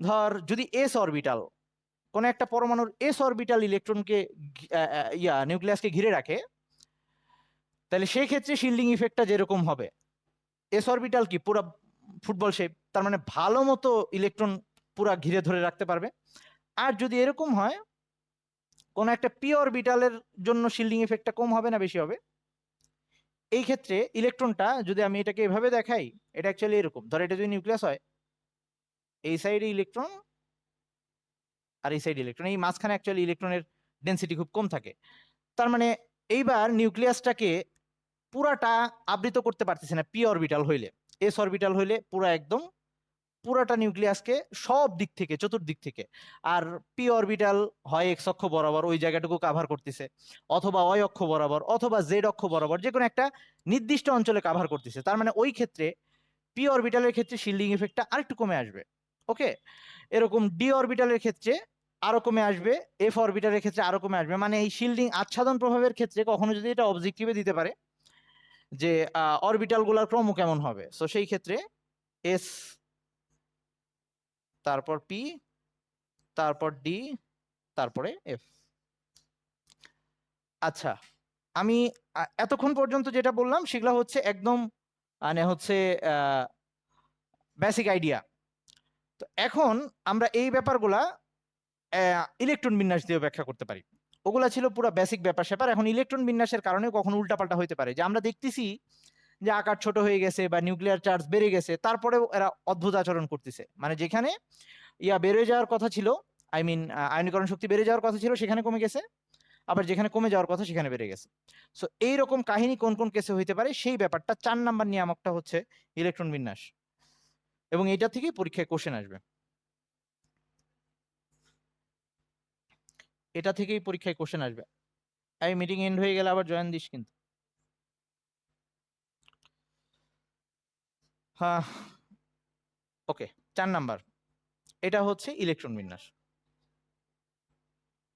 ধর যদি এস অরবিটাল, কোন একটা পরমাণুর এস অরবিটাল ইলেকট্রনকে নিউক্লিয়াসকে ঘিরে রাখে, তাহলে সেই ক্ষেত্রে শিল্ডিং ইফেক্টটা যেরকম হবে, এস অরবিটাল কি পুরো ফুটবল শেপ, তার মানে ভালো মতো ইলেকট্রন পুরা ঘিরে ধরে রাখতে পারবে। আর যদি এরকম হয় কোন একটা পি অরবিটালের জন্য শিল্ডিং ইফেক্টটা কম হবে না বেশি হবে, এই ক্ষেত্রে ইলেকট্রনটা যদি আমি এটাকে এভাবে দেখাই, এটা অ্যাকচুয়ালি এরকম, ধর এটা যদি নিউক্লিয়াস হয়, এই সাইডে ইলেকট্রন আর এই সাইডে ইলেকট্রন, এই মাঝখানে অ্যাকচুয়ালি ইলেকট্রনের ডেন্সিটি খুব কম থাকে, তার মানে এইবার নিউক্লিয়াসটাকে পুরাটা আবৃত করতে পারতেছে না পি অরবিটাল হইলে। এস অরবিটাল হইলে পুরো একদম পুরাটা নিউক্লিয়াসকে সব দিক থেকে, চতুর্দিক থেকে, আর পি অরবিটাল হয় এক্স অক্ষ বরাবর ওই জায়গাটুকু কাভার করতেছে, অথবা ওয়াই অক্ষ বরাবর, অথবা জেড অক্ষ বরাবর, যে কোনো একটা নির্দিষ্ট অঞ্চলে কাভার করতেছে, তার মানে ওই ক্ষেত্রে পি অরবিটালের ক্ষেত্রে শিল্ডিং ইফেক্টটা আরেকটু কমে আসবে। ওকে, এরকম ডি অরবিটালের ক্ষেত্রে আরো কমে আসবে, এফ অরবিটালের ক্ষেত্রে আরো কমে আসবে, মানে এই শিল্ডিং আচ্ছাদন প্রভাবের ক্ষেত্রে কখনো যদি এটা অবজেক্টিভে দিতে পারে যে অরবিটাল গুলার ক্রম কেমন হবে, সো সেই ক্ষেত্রে এস, তারপর পি, তারপর ডি, তারপরে এফ। আচ্ছা আমি এতক্ষণ পর্যন্ত যেটা বললাম সেগুলো হচ্ছে একদম মানে হচ্ছে বেসিক আইডিয়া। তো এখন আমরা এই ব্যাপারগুলা ইলেকট্রন বিন্যাস দিয়ে ব্যাখ্যা করতে পারি, ওগুলা ছিল পুরো বেসিক ব্যাপার স্যাপার। এখন ইলেকট্রন বিন্যাসের কারণে কখনো উল্টাপাল্টা হতে পারে, যে আমরা দেখতেছি যে আকার ছোট হয়ে গেছে বা নিউক্লিয়ার চার্জ বেড়ে গেছে, তারপরেও এরা অদ্ভুত আচরণ করতেছে, মানে যেখানে বেড়ে যাওয়ার কথা ছিল, আই মিন আয়নীকরণ শক্তি বেড়ে যাওয়ার কথা ছিল সেখানে কমে গেছে, আবার যেখানে কমে যাওয়ার কথা সেখানে বেড়ে গেছে। সো এইরকম কাহিনী কোন কোন কেসে হইতে পারে, সেই ব্যাপারটা 4 নাম্বার নিয়ামকটা হচ্ছে ইলেকট্রন বিন্যাস, এবং এটা থেকেই পরীক্ষায় কোশ্চেন আসবে, এটা থেকেই পরীক্ষায় কোশ্চেন আসবে। এই মিটিং এন্ড হয়ে গেলে আবার জয়েন দিস কিন্তু। হ্যাঁ, ওকে, 4 নাম্বার এটা হচ্ছে ইলেকট্রন বিন্যাস।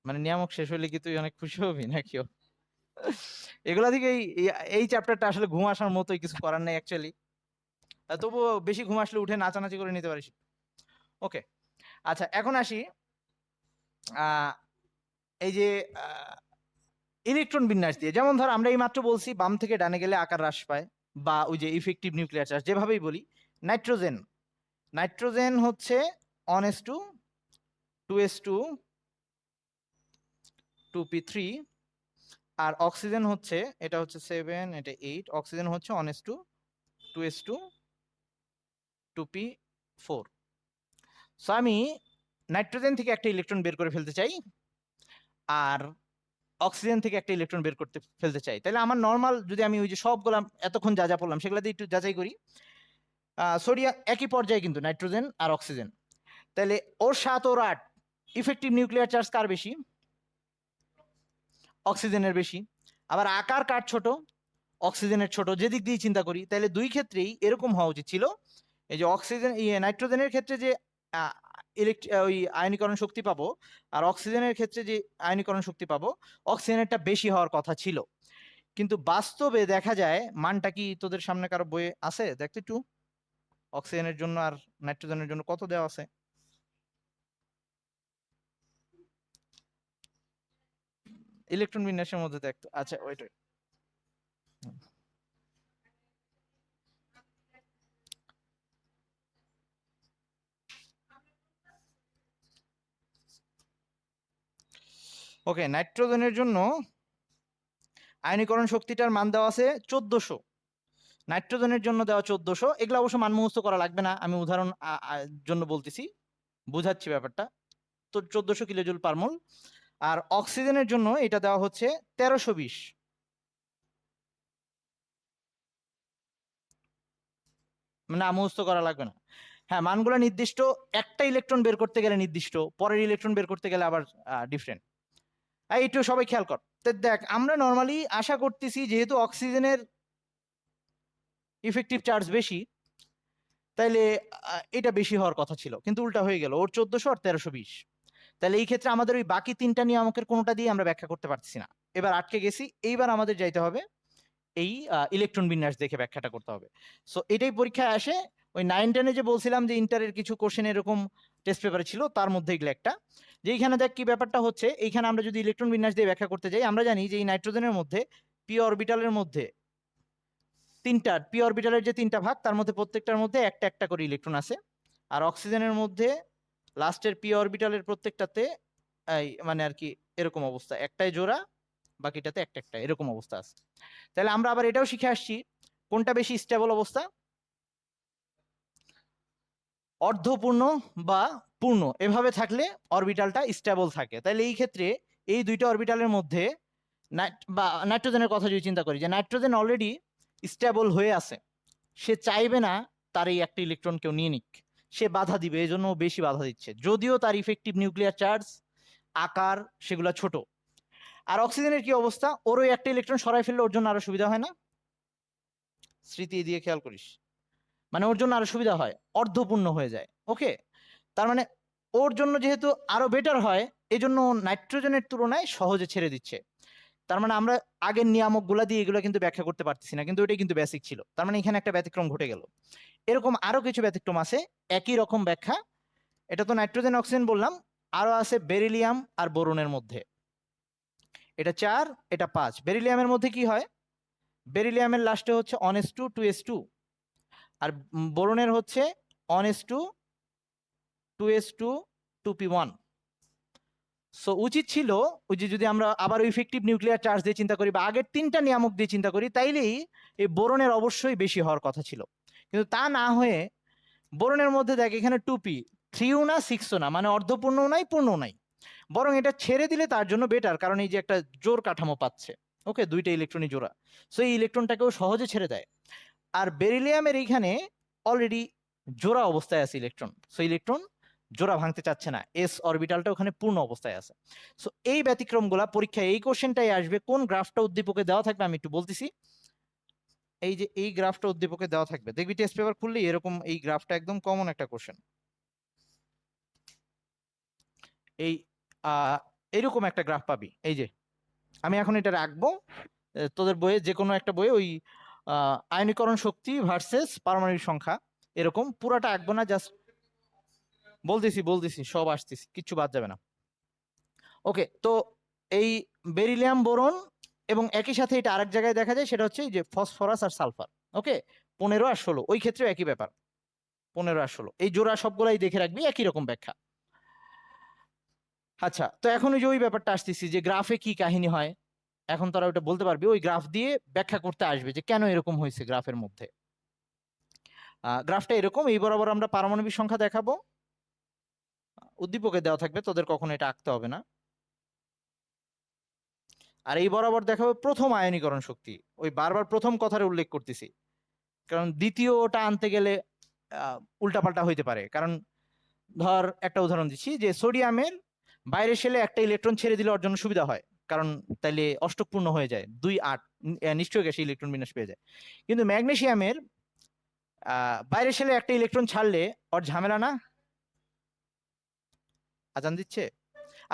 মানে নিয়ামক শেষ হলে কি তুই অনেক খুশি হবি নাকি? এগুলা থেকে এই চ্যাপ্টারটা আসলে ঘুম আসার মতোই, কিছু করার নেই অ্যাকচুয়ালি, তবুও বেশি ঘুম আসলে উঠে নাচানাচি করে নিতে পারিস। ওকে, আচ্ছা এখন আসি এই যে ইলেকট্রন বিন্যাস দিয়ে, যেমন ধর আমরা এই মাত্র বলছি বাম থেকে ডানে গেলে আকার হ্রাস পায়, বা ওই যে ইফেক্টিভ নিউক্লিয়ার চার্জ, যেভাবেই বলি নাইট্রোজেন, নাইট্রোজেন হচ্ছে 1s2 2s2 2p3, আর অক্সিজেন হচ্ছে এটা হচ্ছে 7 এটা 8, অক্সিজেন হচ্ছে 1s2 2s2 2p4। সো আমি নাইট্রোজেন থেকে একটা ইলেকট্রন বের করে ফেলতে চাই আর অক্সিজেন থেকে একটা ইলেকট্রন বের করতে ফেলতে চাই, তাহলে আমার নর্মাল যদি আমি ওই যে সবগুলো এতক্ষণ যা যা পড়লাম সেগুলো দিয়ে একটু যাচাই করি, সোডিয়াম একই পর্যায়ে কিন্তু নাইট্রোজেন আর অক্সিজেন, তাহলে ওর 7 ওর 8 ইফেক্টিভ নিউক্লিয়ার চার্জ কার বেশি? অক্সিজেনের বেশি। আবার আকার কার ছোট? অক্সিজেনের ছোট, যেদিক দিয়ে চিন্তা করি, তাহলে দুই ক্ষেত্রেই এরকম হওয়া উচিত ছিল। এই যে অক্সিজেন নাইট্রোজেনের ক্ষেত্রে যে ওই আয়নীকরণ শক্তি পাবো আর অক্সিজেনের ক্ষেত্রে যে আয়নীকরণ শক্তি পাবো, অক্সিজেনেরটা বেশি হওয়ার কথা ছিল, কিন্তু বাস্তবে দেখা যায় মানটা কি তোদের সামনে কারো বইয়ে আছে দেখতে একটু, অক্সিজেনের জন্য আর নাইট্রোজেনের জন্য কত দেওয়া আছে? ইলেকট্রন বিন্যাসের মধ্যে দেখতো, আচ্ছা ওইট ওকে, নাইট্রোজেনের জন্য আয়নীকরণ শক্তিটার মান দেওয়া আছে 1400, নাইট্রোজেনের জন্য দেওয়া 1400। এগুলো অবশ্য মান মুখস্থ করা লাগবে না, আমি উদাহরণ জন্য বলতেছি, বুঝাচ্ছি ব্যাপারটা। তো 1400 কিলোজুল পার মোল। আর অক্সিজেনের জন্য এটা দেওয়া হচ্ছে 1320, মানে মুখস্থ করা লাগবে না। হ্যাঁ, মানগুলো নির্দিষ্ট, একটা ইলেকট্রন বের করতে গেলে নির্দিষ্ট, পরের ইলেকট্রন বের করতে গেলে আবার ডিফারেন্ট। একটু সবাই খেয়াল কর। তো দেখ, আমরা নর্মালি আশা করতেছি যেহেতু অক্সিজেনের ইফেক্টিভ চার্জ বেশি, তাইলে এটা বেশি হওয়ার কথা ছিল, কিন্তু উল্টা হয়ে গেল, ওর 1400 আর 1320। তাহলে এই ক্ষেত্রে আমাদের ওই বাকি তিনটা নিয়ামকের কোনোটা দিয়ে আমরা ব্যাখ্যা করতে পারছি না, এবার আটকে গেছি। এইবার আমাদের যাইতে হবে এই ইলেকট্রন বিন্যাস দেখে ব্যাখ্যাটা করতে হবে। সো এটাই পরীক্ষায় আসে। ওই 9-10-এ যে বলছিলাম যে ইন্টারের কিছু কোশ্চেন এরকম টেস্ট পেপারে ছিল, তার মধ্যে এগুলো একটা। যে এইখানে দেখ কি ব্যাপারটা হচ্ছে, এইখানে আমরা যদি ইলেকট্রন বিন্যাস দিয়ে ব্যাখ্যা করতে যাই, আমরা জানি যে এই নাইট্রোজেনের মধ্যে পি অরবিটালের মধ্যে তিনটা পি অরবিটালের যে তিনটা ভাগ, তার মধ্যে প্রত্যেকটার মধ্যে একটা একটা করে ইলেকট্রন আছে। আর অক্সিজেনের মধ্যে লাস্টের পি অরবিটালের প্রত্যেকটাতে মানে আর কি এরকম অবস্থা, একটাই জোড়া, বাকিটাতে একটা একটা, এরকম অবস্থা আছে। তাহলে আমরা আবার এটাও শিখে আসছি কোনটা বেশি স্টেবল অবস্থা, অর্ধপূর্ণ বা পূর্ণ, এভাবে থাকলে অরবিটালটা স্টেবল থাকে। তাহলে এই ক্ষেত্রে এই দুইটা অরবিটালের মধ্যে বা নাইট্রোজেনের কথা যদি চিন্তা করি, যে নাইট্রোজেন অলরেডি স্টেবল হয়ে আছে, সে চাইবে না তার এই একটা ইলেকট্রন কেউ নিয়ে নিক, সে বাধা দিবে, এই জন্য বেশি বাধা দিচ্ছে, যদিও তার ইফেক্টিভ নিউক্লিয়ার চার্জ আকার সেগুলো ছোট। আর অক্সিজেনের কি অবস্থা, ওর ওই একটা ইলেকট্রন সরাই ফেললে ওর জন্য আরো সুবিধা হয় না? স্মৃতি দিয়ে খেয়াল করিস, মানে ওর জন্য আরো সুবিধা হয়, অর্ধপূর্ণ হয়ে যায়। ওকে, তার মানে ওর জন্য যেহেতু আরো বেটার হয়, এই জন্য নাইট্রোজেনের তুলনায় সহজে ছেড়ে দিচ্ছে। তার মানে আমরা আগের নিয়ামকগুলা দিয়ে এগুলো কিন্তু ব্যাখ্যা করতে পারতেছি না, কিন্তু এটাই কিন্তু বেসিক ছিল। তার মানে এখানে একটা ব্যতিক্রম ঘটে গেল। এরকম আরো কিছু ব্যতিক্রম আছে একই রকম ব্যাখ্যা। এটা তো নাইট্রোজেন অক্সিজেন বললাম, আরো আছে বেরিলিয়াম আর বোরনের মধ্যে। এটা 4, এটা 5। বেরিলিয়ামের মধ্যে কি হয়, বেরিলিয়ামের লাস্টে হচ্ছে 1s2 2s2, আর বোরনের হচ্ছে 1s2 2s2 2p1। সো উচিত ছিল ওই যে যদি আমরা আবার ইফেক্টিভ নিউক্লিয়ার চার্জ দিয়ে চিন্তা করি বা আগের তিনটা নিয়ামক দিয়ে চিন্তা করি, তাইলেই এই বোরনের অবশ্যই বেশি হওয়ার কথা ছিল, কিন্তু তা না হয়ে বোরনের মধ্যে দেখ এখানে 2p, 3ও না 6ও না, মানে অর্ধপূর্ণও নাই পূর্ণও নাই, বরং এটা ছেড়ে দিলে তার জন্য বেটার, কারণ এই যে একটা জোর কাঠামো পাচ্ছে। ওকে, দুইটা ইলেকট্রনই জোড়া, সো এই ইলেকট্রনটাকেও সহজে ছেড়ে দেয়। আর বেরিলিয়ামের এইখানে অলরেডি জোড়া অবস্থায় আছে ইলেকট্রন, সো ইলেকট্রন জোড়া ভাঙতে চাচ্ছে না, এস অরবিটালটা ওখানে পূর্ণ অবস্থায় আছে। সো এই ব্যতিক্রমগুলা পরীক্ষায় এই কোশ্চেনটাই আসবে, কোন গ্রাফটা উদ্দীপকে দেওয়া থাকবে আমি একটু বলতেছি। এই যে এই গ্রাফটা উদ্দীপকে দেওয়া থাকবে, দেখবি টেস্ট পেপার খুললে এরকম এই গ্রাফটা একদম কমন একটা কোশ্চেন। এই এরকম একটা গ্রাফ পাবি, এই যে আমি এখন এটা রাখবো তোদের বইয়ে, যে কোনো একটা বইয়ে, ওই আয়নীকরণ শক্তি ভার্সেস পারমাণবিক সংখ্যা, এরকম পুরাটা আঁকবো না, জাস্ট বলতেছি বলতেছি সব আসতেছি, কিচ্ছু বাদ যাবে না। ওকে, তো এই বেরিলিয়াম বোরন এবং একই সাথে এটা আরেক জায়গায় দেখা যায়, সেটা হচ্ছে যে ফসফরাস আর সালফার। ওকে, 15 আর 16, ওই ক্ষেত্রে একই ব্যাপার। 15 আর 16 এই জোড়া সবগুলাই দেখে রাখবি, একই রকম ব্যাখ্যা। আচ্ছা, তো এখন ওই যে ওই ব্যাপারটা আসতেছি যে গ্রাফে কি কাহিনী হয়, এখন তারা ওটা বলতে পারবে, ওই গ্রাফ দিয়ে ব্যাখ্যা করতে আসবে যে কেন এরকম হয়েছে গ্রাফের মধ্যে। গ্রাফটা এরকম, এই বরাবর আমরা পারমাণবিক সংখ্যা দেখাবো, উদ্দীপকে দেওয়া থাকবে, তোদের কখনো এটা আঁকতে হবে না। আর এই বরাবর দেখাবো প্রথম আয়নীকরণ শক্তি, ওই বারবার প্রথম কথাটা উল্লেখ করতেছি, কারণ দ্বিতীয়টা আনতে গেলে উল্টাপাল্টা হইতে পারে। কারণ ধর একটা উদাহরণ দিচ্ছি, যে সোডিয়ামের বাইরে শেলে একটা ইলেকট্রন ছেড়ে দিলে ওর জন্য সুবিধা হয়, কারণ তাইলে অষ্টক পূর্ণ হয়ে যায়, 2 8 নিশ্চয় গ্যাসে ইলেকট্রন বিন্যাস পেয়ে যায়। কিন্তু ম্যাগনেসিয়ামের বাইরে শেলে একটা ইলেকট্রন ছাড়লে ওর ঝামেলা না। আজান দিচ্ছে?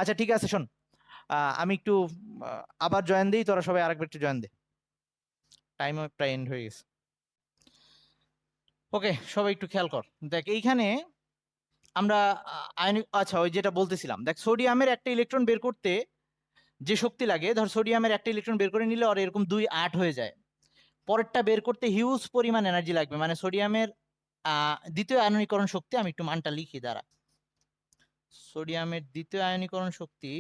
আচ্ছা ঠিক আছে, শোন, আমি একটু আবার জয়েন দিই, তোরা সবাই আরেকবার একটু জয়েন দে, টাইম প্রায় এন্ড হয়ে গেছে। ওকে, সবাই একটু খেয়াল কর, দেখ এইখানে আমরা আয়নিক, আচ্ছা ওই যেটা বলতেছিলাম, দেখ সোডিয়ামের একটা ইলেকট্রন বের করতে যে শক্তি লাগে, ধর সোডিয়ামের একটা ইলেকট্রন বের করে নিলে আর এরকম 2 8 হয়ে যায়, পরেরটা বের করতে হিউজ পরিমাণ এনার্জি লাগবে, মানে সোডিয়ামের দ্বিতীয় আয়নীকরণ শক্তি, আমি একটু মানটা লিখি দাঁড়া, সোডিয়ামের দ্বিতীয় আয়নীকরণ শক্তি,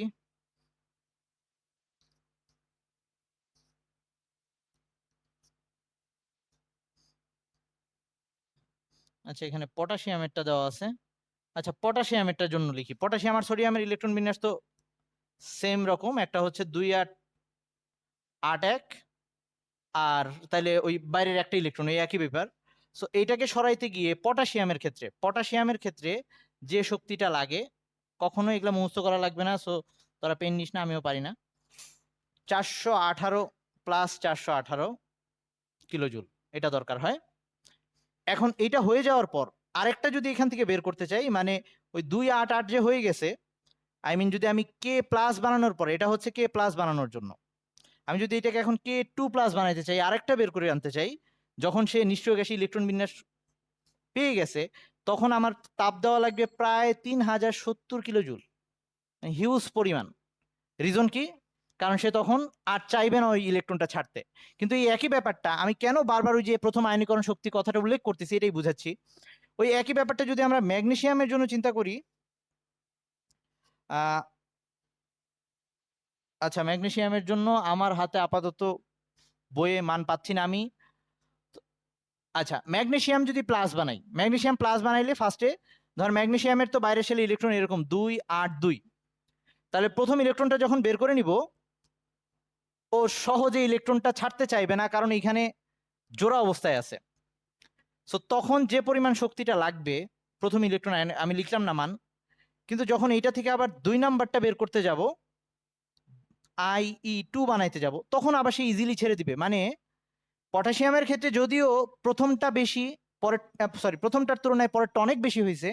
আচ্ছা এখানে পটাশিয়ামেরটা দেওয়া আছে, আচ্ছা পটাশিয়ামেরটার জন্য লিখি, পটাশিয়াম আর সোডিয়ামের ইলেকট্রন বিন্যাস তো সেম রকম, একটা হচ্ছে 2 8 8 1, আর তাহলে ওই বাইরের একটা ইলেকট্রন, ওই একই ব্যাপার। সো এইটাকে সরাইতে গিয়ে পটাশিয়ামের ক্ষেত্রে যে শক্তিটা লাগে, কখনো এগুলা মুখস্থ করা লাগবে না, সো তোরা পেন নিস না, আমিও পারি না, 418 প্লাস 418 কিলোজুল, এটা দরকার হয়। এখন এটা হয়ে যাওয়ার পর আরেকটা যদি এখান থেকে বের করতে চাই, মানে ওই 2 8 8 যে হয়ে গেছে, আই মিন যদি আমি কে প্লাস বানানোর পরে, এটা হচ্ছে কে প্লাস বানানোর জন্য, আমি যদি এটাকে এখন কে 2 প্লাস বানাইতে চাই, আরেকটা বের করে আনতে চাই, যখন সে নিষ্ক্রিয় গ্যাসে ইলেকট্রন বিন্যাস পেয়ে গেছে, তখন আমার তাপ দেওয়া লাগবে প্রায় 3070 কিলোজুল, হিউজ পরিমাণ। রিজন কি? কারণ সে তখন আর চাইবে না ওই ইলেকট্রনটা ছাড়তে। কিন্তু এই একই ব্যাপারটা আমি কেন বারবার ওই যে প্রথম আয়নীকরণ শক্তি কথাটা উল্লেখ করতেছি, এটাই বুঝাচ্ছি, ওই একই ব্যাপারটা যদি আমরা ম্যাগনেসিয়ামের জন্য চিন্তা করি, আচ্ছা ম্যাগনেসিয়ামের জন্য আমার হাতে আপাতত বইয়ে মান পাচ্ছি না আমি, আচ্ছা ম্যাগনেসিয়াম যদি প্লাস বানাই, ম্যাগনেসিয়াম প্লাস বানাইলে ফার্স্টে ধর ম্যাগনেসিয়ামের তো বাইরে শেলে ইলেকট্রন এরকম 2 8 2, তাহলে প্রথম ইলেকট্রনটা যখন বের করে নিব, ও সহজে ইলেকট্রনটা ছাড়তে চাইবে না, কারণ এখানে জোড়া অবস্থায় আছে। সো তখন যে পরিমাণ শক্তিটা লাগবে প্রথম ইলেকট্রন, আমি লিখলাম না মান, কিন্তু যখন এইটা থেকে আবার 2 নাম্বারটা বের করতে যাব, IE2 বানাইতে যাব, তখন আবার সে ইজিলি ছেড়ে দিবে। মানে পটাশিয়ামের ক্ষেত্রে যদিও প্রথমটা বেশি, পরের প্রথমটার তুলনায় পরেরটা অনেক বেশি হয়েছে,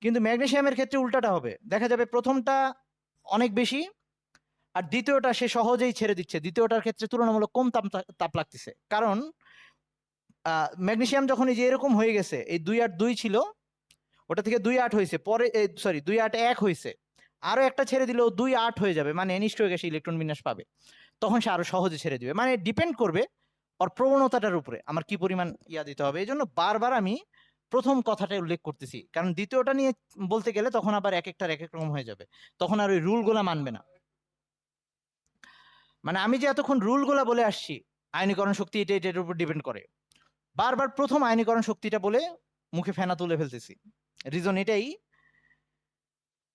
কিন্তু ম্যাগনেসিয়ামের ক্ষেত্রে উল্টাটা হবে, দেখা যাবে প্রথমটা অনেক বেশি আর দ্বিতীয়টা সে সহজেই ছেড়ে দিচ্ছে, দ্বিতীয়টার ক্ষেত্রে তুলনামূলক কম তাপ লাগতেছে। কারণ ম্যাগনেসিয়াম যখন এই যে এরকম হয়ে গেছে, এই 2 8 2 ছিল, ওটা থেকে 2 8 হয়েছে, পরে 2 8 1 হয়েছে, আরো একটা ছেড়ে দিলেও 2 8 হয়ে যাবে, মানে নিশ্চয়ই গ্যাসে ইলেকট্রন বিন্যাস পাবে, তখন সে আরো সহজে ছেড়ে দিবে। মানে ডিপেন্ড করবে ওর প্রবণতাটার উপরে আমার কি পরিমাণ ইয়া দিতে হবে। এই জন্য বারবার আমি প্রথম কথাটা উল্লেখ করতেছি, কারণ দ্বিতীয়টা নিয়ে বলতে গেলে তখন আবার এক একটার এক এক রকম হয়ে যাবে, তখন আর ওই রুলগুলা মানবে না। মানে আমি যে এতক্ষণ রুলগুলা বলে আসছি, আয়নীকরণ শক্তি এটা এটার উপর ডিপেন্ড করে, বারবার প্রথম আয়নীকরণ শক্তিটা বলে মুখে ফেনা তুলে ফেলতেছি, রিজন এটাই,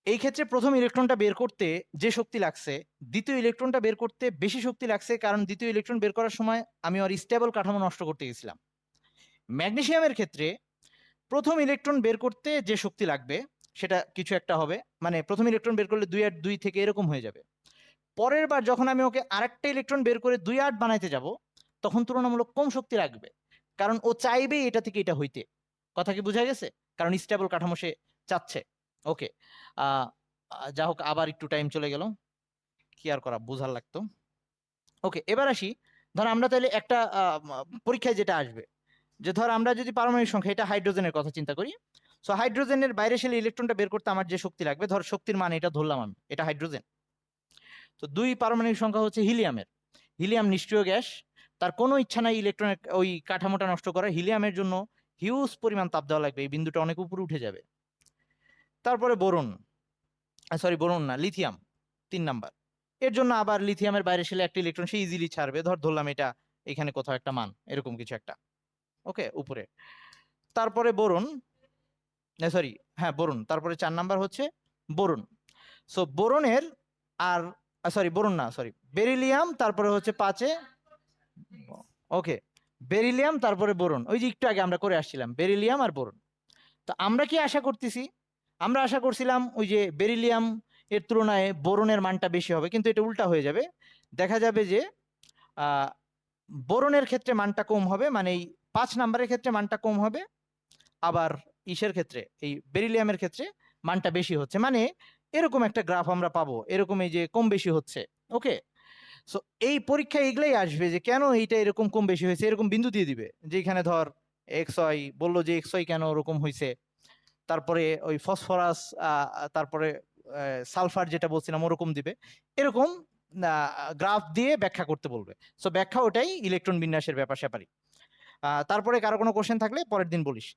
এই ক্ষেত্রে প্রথম ইলেকট্রনটা বের করতে যে শক্তি লাগছে, দ্বিতীয় ইলেকট্রনটা বের করতে বেশি শক্তি লাগছে, কারণ দ্বিতীয় ইলেকট্রন বের করার সময় আমি আর স্টেবল কাঠামো নষ্ট করতে গেছিলাম। ম্যাগনেসিয়ামের ক্ষেত্রে প্রথম ইলেকট্রন বের করতে যে শক্তি লাগবে সেটা কিছু একটা হবে, মানে প্রথম ইলেকট্রন বের করলে 2 8 2 থেকে এরকম হয়ে যাবে, পরের বার যখন আমি ওকে আরেকটা ইলেকট্রন বের করে 2 8 বানাইতে যাব, তখন তুলনামূলক কম শক্তি লাগবে, কারণ ও চাইবে এটা থেকে এটা হইতে। কথা কি বোঝা গেছে? কারণ স্টেবল কাঠামো সে চাচ্ছে। ওকে, যা হোক, আবার একটু টাইম চলে গেল, কি আর করা, বোঝার লাগতো। ওকে, এবার আসি, ধর আমরা তাহলে একটা পরীক্ষায় যেটা আসবে, যে ধর আমরা যদি পারমাণবিক সংখ্যা, এটা হাইড্রোজেনের কথা চিন্তা করি, সো হাইড্রোজেনের বাইরে শেলে ইলেকট্রনটা বের করতে আমার যে শক্তি লাগবে, ধর শক্তির মান এটা ধরলাম আমি, এটা হাইড্রোজেন। তো 2 পারমাণবিক সংখ্যা হচ্ছে হিলিয়ামের, হিলিয়াম নিষ্ক্রিয় গ্যাস, তার কোনো ইচ্ছা নাই ইলেকট্রনের ওই কাঠামোটা নষ্ট করা, হিলিয়ামের জন্য হিউজ পরিমাণ তাপ দেওয়া লাগবে, এই বিন্দুটা অনেক উপরে উঠে যাবে। তারপরে বোরন, সরি বোরন না, লিথিয়াম 3 নাম্বার। এর জন্য আবার লিথিয়ামের বাইরে শেলে একটা ইলেকট্রন সে ইজিলি ছাড়বে, ধরলাম এটা এখানে কোথাও একটা মান, এরকম কিছু একটা, ওকে উপরে। তারপরে বোরন, সরি হ্যাঁ বোরন, তারপরে 4 নাম্বার হচ্ছে বোরন। সো বোরনের আর সরি বোরন না, সরি বেরিলিয়াম, তারপরে হচ্ছে 5-এ, ওকে বেরিলিয়াম তারপরে বোরন, ওই যে একটু আগে আমরা করে আসছিলাম বেরিলিয়াম আর বোরন। তো আমরা কি আশা করতেছি, আমরা আশা করছিলাম ওই যে বেরিলিয়াম এর তুলনায় বোরনের মানটা বেশি হবে, কিন্তু এটা উল্টা হয়ে যাবে। দেখা যাবে যে বোরনের ক্ষেত্রে মানটা কম হবে, মানে এই 5 নাম্বারের ক্ষেত্রে মানটা কম হবে, আবার ইসের ক্ষেত্রে এই বেরিলিয়ামের ক্ষেত্রে মানটা বেশি হচ্ছে, মানে এরকম একটা গ্রাফ আমরা পাবো, এরকম এই যে কম বেশি হচ্ছে। ওকে, সো এই পরীক্ষা এগুলাই আসবে যে কেন এইটা এরকম কম বেশি হয়েছে, এরকম বিন্দু দিয়ে দিবে যে এখানে ধর এক্স ওয়াই, বললো যে এক্স ওয়াই কেন ওরকম হয়েছে, তারপরে ওই ফসফরাস, তারপরে সালফার যেটা বলছিলাম ওরকম দিবে, এরকম গ্রাফ দিয়ে ব্যাখ্যা করতে বলবে। সো ব্যাখ্যা ওটাই ইলেকট্রন বিন্যাসের ব্যাপার স্যাপারই। তারপরে কারো কোনো কোশ্চেন থাকলে পরের দিন বলিস।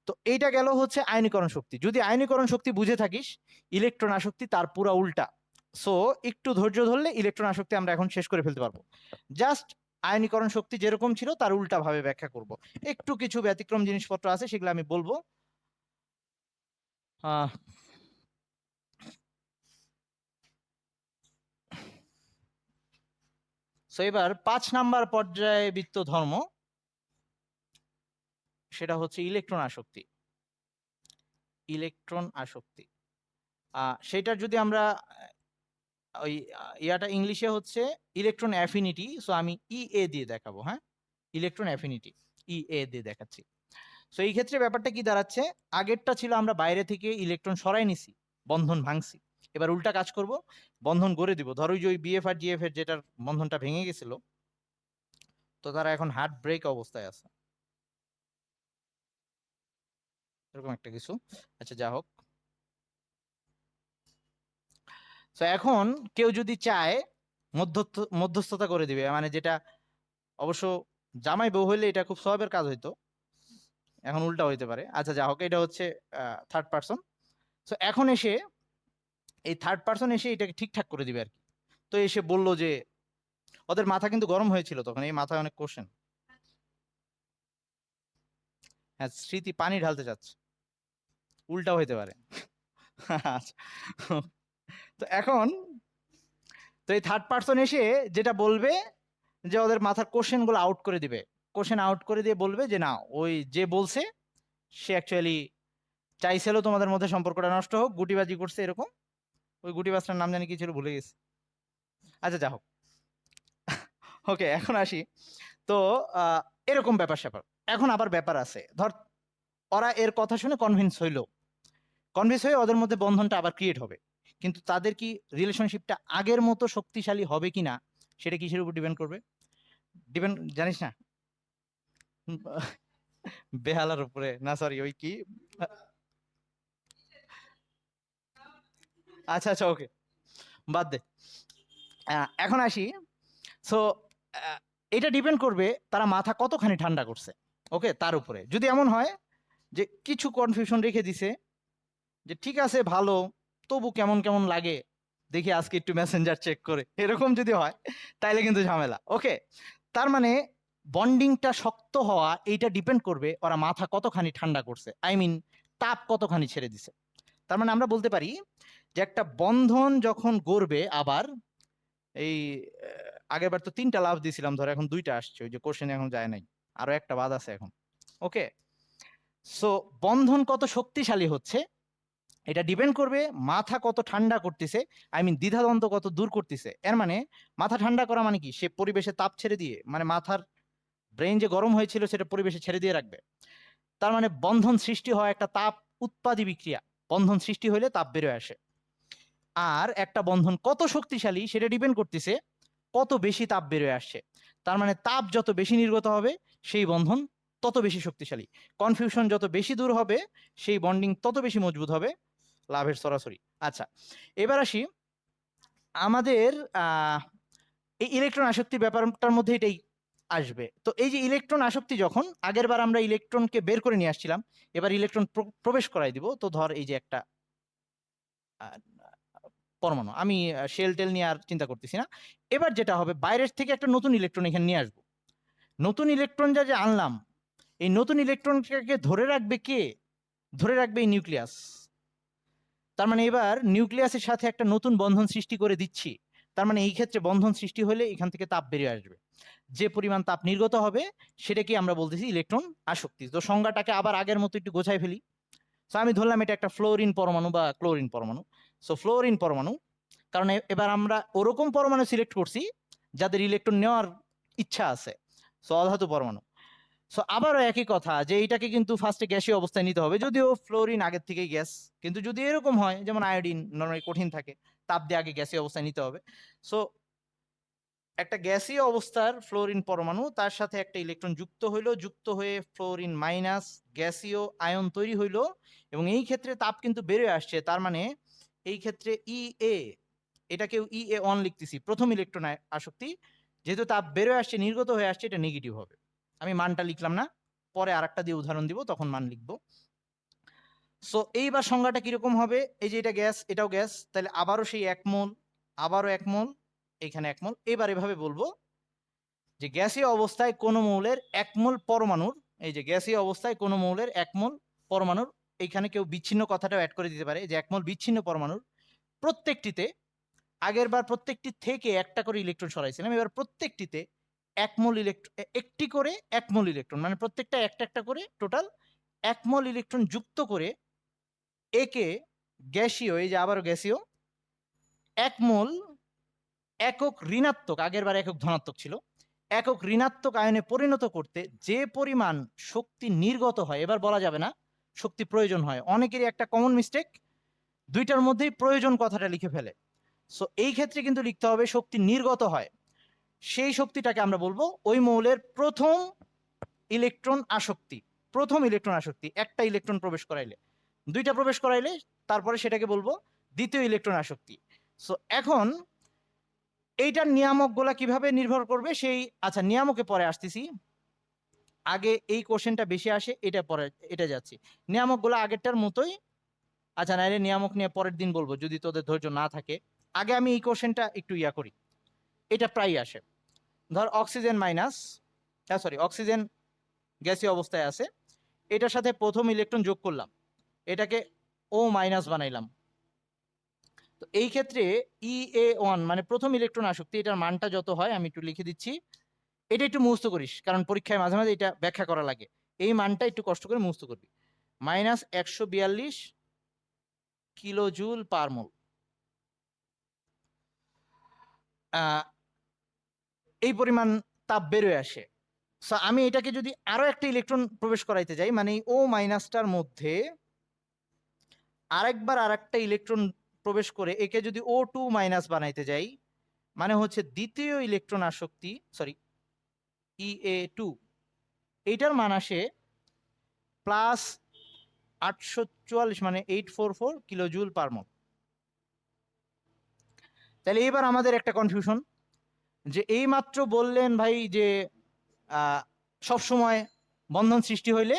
তো এইটা গেল হচ্ছে আয়নীকরণ শক্তি। যদি আয়নীকরণ শক্তি বুঝে থাকিস, ইলেকট্রন আসক্তি তার পুরা উল্টা। সো একটু ধৈর্য ধরলে ইলেকট্রন আসক্তি আমরা এখন শেষ করে ফেলতে পারবো। জাস্ট আয়নীকরণ শক্তি যেরকম ছিল তার উল্টা ভাবে ব্যাখ্যা করব। একটু কিছু ব্যতিক্রম জিনিসপত্র আছে, সেগুলো আমি বলবো। সো এবার 5 নাম্বার পর্যায়বৃত্ত ধর্ম, সেটা হচ্ছে ইলেকট্রন আসক্তি। ইলেকট্রন আসক্তি সেটার যদি আমরা ওই ইয়াটা ইংলিশে হচ্ছে ইলেকট্রন অ্যাফিনিটি, সো আমি ইএ দিয়ে দেখাবো। হ্যাঁ, ইলেকট্রন অ্যাফিনিটি ইএ দিয়ে দেখাচ্ছি। সো এই ক্ষেত্রে ব্যাপারটা কি দাঁড়াচ্ছে, আগেরটা ছিল আমরা বাইরে থেকে ইলেকট্রন সরাই নিছি, বন্ধন ভাঙছি। এবার উল্টা কাজ করব, বন্ধন গড়ে দিব। ধরো যে ওই বিএফ আর ডিএফ এর যেটার বন্ধনটা ভেঙে গেছিল, তো তারা এখন হার্ট ব্রেক অবস্থায় আছে, এরকম একটা কিছু। আচ্ছা যা হোক, তো এখন কেউ যদি চায় মধ্যস্থতা করে দিবে, মানে যেটা অবশ্য জামাই বউ হইলে এটা খুব সহজের কাজ হইতো, এখন উল্টা হইতে পারে। আচ্ছা যা হোক, এটা হচ্ছে থার্ড পার্সন। তো এখন এসে এই থার্ড পার্সন এসে এটাকে ঠিকঠাক করে দিবে আর কি। তো এসে বলল যে ওদের মাথা কিন্তু গরম হয়েছিল তখন, এই মাথায় অনেক কোশ্চেন। হ্যাঁ, স্মৃতি পানি ঢালতে চাচ্ছে, উল্টাও হইতে পারে। আচ্ছা, তো এখন তো এই থার্ড পার্সন এসে যেটা বলবে যে ওদের মাথার কোশ্চেন গুলো আউট করে দিবে, কোশ্চেন আউট করে দিয়ে বলবে যে না, ওই যে বলছে সে অ্যাকচুয়ালি চাইছিল তোমাদের মধ্যে সম্পর্কটা নষ্ট হোক, গুটিবাজি করছে এরকম। ওই গুটিবাজটার নাম জানি কি ছিল, ভুলে গেছি। আচ্ছা যা হোক, ওকে এখন আসি। তো এরকম ব্যাপার স্যাপার। এখন আবার ব্যাপার আছে, ধর ওরা এর কথা শুনে কনভিন্স হইলো, কনভিন্স হয়ে ওদের মধ্যে বন্ধনটা আবার ক্রিয়েট হবে, কিন্তু তাদের কি রিলেশনশিপটা আগের মতো শক্তিশালী হবে কিনা সেটা কিসের উপর ডিপেন্ড করবে? ডিপেন্ড জানিস না? বেহালার উপরে না, সরি ওই কি, আচ্ছা আচ্ছা ওকে বাদ দে। এখন আসি। সো এটা ডিপেন্ড করবে তারা মাথা কতখানি ঠান্ডা করছে, ওকে তার উপরে। যদি এমন হয় যে কিছু কনফিউশন রেখে দিছে, যে ঠিক আছে ভালো, তবু কেমন কেমন লাগে, দেখি আজকে একটু মেসেঞ্জার চেক করে, এরকম যদি হয় তাইলে কিন্তু ঝামেলা। ওকে, তার মানে বন্ডিংটা শক্ত হওয়া এইটা ডিপেন্ড করবে ওরা মাথা কতখানি ঠান্ডা করছে, আই মিন তাপ কতখানি ছেড়ে দিছে। তার মানে আমরা বলতে পারি যে একটা বন্ধন যখন গড়বে, আবার এই আগের বার তো 3টা লাভ দিয়েছিলাম, ধর এখন 2টা আসছে, ওই যে কোশ্চেন এখন যায় নাই, আরো একটা বাদ আছে এখন। ওকে, সো বন্ধন কত শক্তিশালী হচ্ছে এটা ডিপেন্ড করবে মাথা কত ঠান্ডা করতেছে, আই মিন দ্বিধাদ্বন্দ্ব কত দূর করতেছে। এর মানে মাথা ঠান্ডা করা মানে কি, সে পরিবেশে তাপ ছেড়ে দিয়ে, মানে মাথার ব্রেন যে গরম হয়েছিল সেটা পরিবেশে ছেড়ে দিয়ে রাখবে। তার মানে বন্ধন সৃষ্টি হয় একটা তাপ উৎপাদী বিক্রিয়া, বন্ধন সৃষ্টি হলে তাপ বেরোয় আসে। আর একটা বন্ধন কত শক্তিশালী সেটা ডিপেন্ড করতেছে কত বেশি তাপ বেরোয় আসছে। তার মানে তাপ যত বেশি নির্গত হবে সেই বন্ধন তত বেশি শক্তিশালী, কনফিউশন যত বেশি দূর হবে সেই বন্ডিং তত বেশি মজবুত হবে, লাভের সরাসরি। আচ্ছা, এবার আসি আমাদের এই ইলেকট্রন আসক্তির ব্যাপারটার মধ্যে এটাই আসবে। তো এই যে ইলেকট্রন আসক্তি, যখন আগের বার আমরা ইলেকট্রনকে বের করে নিয়ে আসছিলাম, এবার ইলেকট্রন প্রবেশ করাই দিব। তো ধর এই যে একটা পরমাণু, আমি শেল টেল নিয়ে আর চিন্তা করতেছি না। এবার যেটা হবে, বাইরের থেকে একটা নতুন ইলেকট্রন এখানে নিয়ে আসবো। নতুন ইলেকট্রন যা যে আনলাম, এই নতুন ইলেকট্রনকে ধরে রাখবে কে? ধরে রাখবে এই নিউক্লিয়াস। তার মানে এবার নিউক্লিয়াসের সাথে একটা নতুন বন্ধন সৃষ্টি করে দিচ্ছি। তার মানে এই ক্ষেত্রে বন্ধন সৃষ্টি হলে এখান থেকে তাপ বেরিয়ে আসবে। যে পরিমাণ তাপ নির্গত হবে সেটাকে আমরা বলতেছি ইলেকট্রন আসক্তি। তো সংজ্ঞাটাকে আবার আগের মতো একটু গোছায় ফেলি। সো আমি ধরলাম এটা একটা ফ্লোরিন পরমাণু বা ক্লোরিন পরমাণু। সো ফ্লোরিন পরমাণু, কারণ এবার আমরা ওরকম পরমাণু সিলেক্ট করছি যাদের ইলেকট্রন নেওয়ার ইচ্ছা আছে। সো অধাতু পরমাণু। সো আবারও একই কথা, যে এইটাকে কিন্তু ফার্স্টে গ্যাসীয় অবস্থায় নিতে হবে, যদিও ফ্লোরিন আগের থেকেই গ্যাস। কিন্তু যদি এরকম হয়, যেমন আয়োডিন নরমালি কঠিন থাকে, তাপ দিয়ে আগে গ্যাসীয় অবস্থায় নিতে হবে। সো একটা গ্যাসীয় অবস্থার ফ্লোরিন পরমাণু, তার সাথে একটা ইলেকট্রন যুক্ত হইলো, যুক্ত হয়ে ফ্লোরিন মাইনাস গ্যাসীয় আয়ন তৈরি হইলো, এবং এই ক্ষেত্রে তাপ কিন্তু বেরোয় আসছে। তার মানে এই ক্ষেত্রে ইএ, এটাকেও ইএ অন লিখতেছি, প্রথম ইলেকট্রন আসক্তি। যেহেতু তাপ বেরোয় আসছে, নির্গত হয়ে আসছে, এটা নেগেটিভ হবে। আমি মানটা লিখলাম না, পরে আরেকটা দিয়ে উদাহরণ দিব, তখন মান লিখবো। সো এইবার সংজ্ঞাটা কিরকম হবে? এই যে এটা গ্যাস, এটাও গ্যাস, তাহলে আবারও সেই 1 মোল, আবারও 1 মোল, এখানে 1 মোল। এবার এভাবে বলবো যে গ্যাসীয় অবস্থায় কোন মৌলের 1 মোল পরমাণুর, এই যে গ্যাসীয় অবস্থায় কোন মৌলের 1 মোল পরমাণুর, এখানে কেউ বিচ্ছিন্ন কথাটাও অ্যাড করে দিতে পারে, যে 1 মোল বিচ্ছিন্ন পরমাণুর প্রত্যেকটিতে, আগের বার প্রত্যেকটি থেকে একটা করে ইলেকট্রন সরাইছিলাম, এবার প্রত্যেকটিতে 1 মোল ইলেকট্রন, একটি করে 1 মোল ইলেকট্রন, মানে প্রত্যেকটা একটা একটা করে টোটাল 1 মোল ইলেকট্রন যুক্ত করে একে গ্যাসীয়, এই যে আবারও গ্যাসীয় 1 মোল একক ঋণাত্মক, আগের বার একক ধনাত্মক ছিল, একক ঋণাত্মক আয়নে পরিণত করতে যে পরিমাণ শক্তি নির্গত হয়, এবার বলা যাবে না শক্তি প্রয়োজন হয়। অনেকেরই একটা কমন মিস্টেক, দুইটার মধ্যেই প্রয়োজন কথাটা লিখে ফেলে। সো এই ক্ষেত্রে কিন্তু লিখতে হবে শক্তি নির্গত হয়, সেই শক্তিটাকে আমরা বলবো ওই মৌলের প্রথম ইলেকট্রন আসক্তি। প্রথম ইলেকট্রন আসক্তি, একটা ইলেকট্রন প্রবেশ করাইলে, দুইটা প্রবেশ করাইলে তারপরে সেটাকে বলবো দ্বিতীয় ইলেকট্রন আসক্তি। সো এখন এইটার নিয়ামক গুলা কিভাবে নির্ভর করবে সেই, আচ্ছা নিয়ামকে পরে আসতেছি, আগে এই কোশ্চেনটা বেশি আসে, এটা পরে এটা যাচ্ছি। নিয়ামক গুলা আগেরটার মতোই, আচ্ছা নাইলে নিয়ামক নিয়ে পরের দিন বলবো যদি তোদের ধৈর্য না থাকে। আগে আমি এই কোশ্চেনটা একটু ইয়া করি, এটা প্রায় আসে। ধর অক্সিজেন মাইনাস, সরি অক্সিজেন গ্যাসীয় অবস্থায় আছে, এটার সাথে প্রথম ইলেকট্রন যোগ করলাম, এটাকে ও মাইনাস বানাইলাম। তো এই ক্ষেত্রে EA1 মানে প্রথম ইলেকট্রন আসক্তি, এটার মানটা যত হয় আমি একটু লিখে দিচ্ছি, এটা একটু মুখস্থ করিস, কারণ পরীক্ষায় মাঝে মাঝে এটা ব্যাখ্যা করা লাগে। এই মানটা একটু কষ্ট করে মুখস্থ করবি, মাইনাস 142 কিলো জুল পার মোল। এই পরিমাণ তাপ বেরোয় আসে। সো আমি এটাকে যদি আরো একটা ইলেকট্রন প্রবেশ করাইতে যাই, মানে ও মাইনাসটার মধ্যে আরেকবার আরেকটা ইলেকট্রন প্রবেশ করে একে যদি O2 মাইনাস বানাইতে যাই, মানে হচ্ছে দ্বিতীয় ইলেকট্রন আসক্তি, সরি EA2, এইটার মান আসে প্লাস 844, মানে 844 কিলো জুল পার মোল। তাহলে এবার আমাদের একটা কনফিউশন, যে এই মাত্র বললেন ভাই যে সব সময় বন্ধন সৃষ্টি হইলে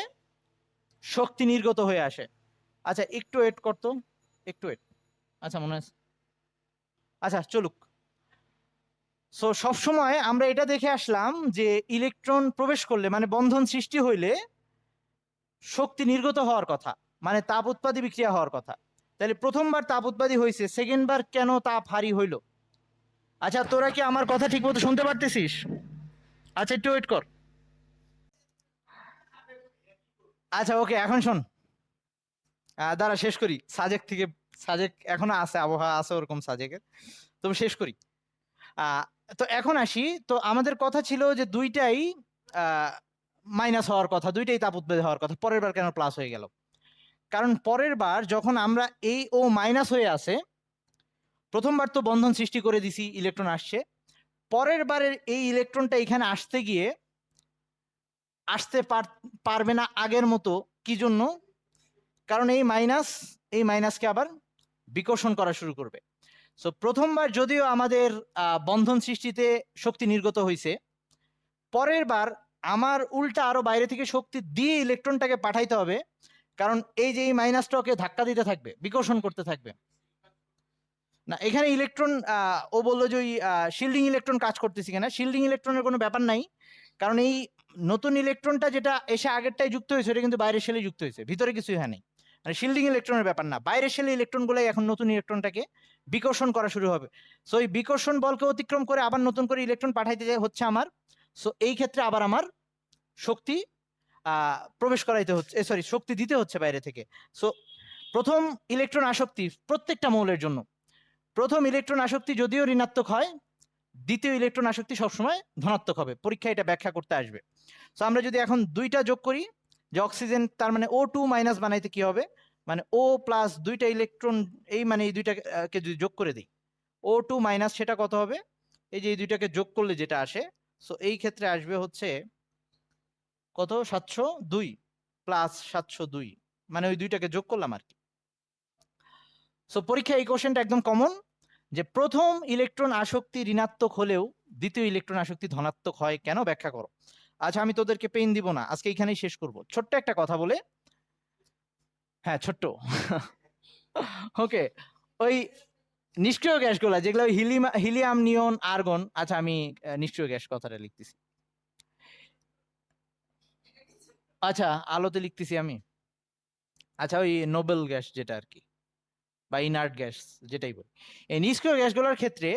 শক্তি নির্গত হয়ে আসে। আচ্ছা একটু ওয়েট করতো, একটু ওয়েট, আচ্ছা মনে আছে, আচ্ছা চলুক। সো সবসময় আমরা এটা দেখে আসলাম যে ইলেকট্রন প্রবেশ করলে, মানে বন্ধন সৃষ্টি হইলে শক্তি নির্গত হওয়ার কথা, মানে তাপ উৎপাদী বিক্রিয়া হওয়ার কথা। তাহলে প্রথমবার তাপ উৎপাদী হয়েছে, সেকেন্ড বার কেন তাপ হারি হইল? আচ্ছা তোরা কি আমার কথা ঠিক মতো শুনতে পারতেছিস? আচ্ছা একটু ওয়েট কর। আচ্ছা ওকে, এখন শোন, দাঁড়া শেষ করি। সাজেক থেকে, সাজেক এখনো আছে, আবহাওয়া আছে ওরকম সাজেকের, তবে শেষ করি। আহ তো এখন আসি, তো আমাদের কথা ছিল যে দুইটাই মাইনাস হওয়ার কথা, দুইটাই তাপ উৎপাদী হওয়ার কথা, পরের বার কেন প্লাস হয়ে গেল? কারণ পরের বার যখন আমরা এই ও মাইনাস হয়ে আসে, প্রথমবার তো বন্ধন সৃষ্টি করে দিছি, ইলেকট্রন আসছে, পরের বারের এই ইলেকট্রনটা এখানে আসতে গিয়ে আসতে পারবে না আগের মতো। কি জন্য? কারণ এই মাইনাসকে আবার বিকর্ষণ করা শুরু করবে। সো প্রথমবার যদিও আমাদের বন্ধন সৃষ্টিতে শক্তি নির্গত হয়েছে, পরের বার আমার উল্টা আরো বাইরে থেকে শক্তি দিয়ে ইলেকট্রনটাকে পাঠাইতে হবে, কারণ এই যে এই মাইনাসটা ওকে ধাক্কা দিতে থাকবে, বিকর্ষণ করতে থাকবে। না এখানে ইলেকট্রন ও বললো যে ওই শিল্ডিং ইলেকট্রন কাজ করতেছি কিনা, শিল্ডিং ইলেকট্রনের কোনো ব্যাপার নাই, কারণ এই নতুন ইলেকট্রনটা যেটা এসে আগেরটাই যুক্ত হয়েছে এটা কিন্তু বাইরের শেলে যুক্ত হয়েছে, ভিতরে কিছুই হয় নাই। মানে শিল্ডিং ইলেকট্রনের ব্যাপার না, বাইরের শেলে ইলেকট্রনগুলাই এখন নতুন ইলেকট্রনটাকে বিকর্ষণ করা শুরু হবে। সো এই বিকর্ষণ বলকে অতিক্রম করে আবার নতুন করে ইলেকট্রন পাঠাইতে হচ্ছে আমার। সো এই ক্ষেত্রে আবার আমার শক্তি প্রবেশ করাইতে হচ্ছে, সরি শক্তি দিতে হচ্ছে বাইরে থেকে। সো প্রথম ইলেকট্রন আসক্তি প্রত্যেকটা মৌলের জন্য, প্রথম ইলেকট্রন আসক্তি যদিও ঋণাত্মক হয়, দ্বিতীয় ইলেকট্রন আসক্তি সবসময় ধনাত্মক হবে। পরীক্ষা এটা ব্যাখ্যা করতে আসবে। সো আমরা যদি এখন দুইটা যোগ করি, যে অক্সিজেন তার মানে O2 মাইনাস বানাইতে কি হবে, মানে O প্লাস দুইটা ইলেকট্রন, এই মানে এই দুইটাকে যদি যোগ করে দিই O2 মাইনাস, সেটা কত হবে, এই যে এই দুইটাকে যোগ করলে যেটা আসে, সো এই ক্ষেত্রে আসবে হচ্ছে কত 702 প্লাস 702, মানে ওই দুইটাকে যোগ করলাম আর কি। সো পরীক্ষা এই কোশ্চেনটা একদম কমন, যে প্রথম ইলেকট্রন আসক্তি ঋণাত্মক হলেও দ্বিতীয় ইলেকট্রন আসক্তি ধনাত্মক হয় কেন, ব্যাখ্যা করো। আচ্ছা আমি তোদেরকে পেইন দিব না, আজকে এখানেই শেষ করব ছোট্ট একটা কথা বলে। হ্যাঁ ছোট্ট ওকে, ওই নিষ্ক্রিয় গ্যাসগুলা যেগুলো হিলিয়াম, নিয়ন, আর্গন, আচ্ছা আমি নিষ্ক্রিয় গ্যাস কথাটা লিখতেছি, আচ্ছা আলোতে লিখতেছি আমি, আচ্ছা ওই নোবেল গ্যাস যেটা আর কি, বা ইনার্ট গ্যাস যেটাই বলি, এই নিষ্ক্রিয় গ্যাসগুলোর ক্ষেত্রে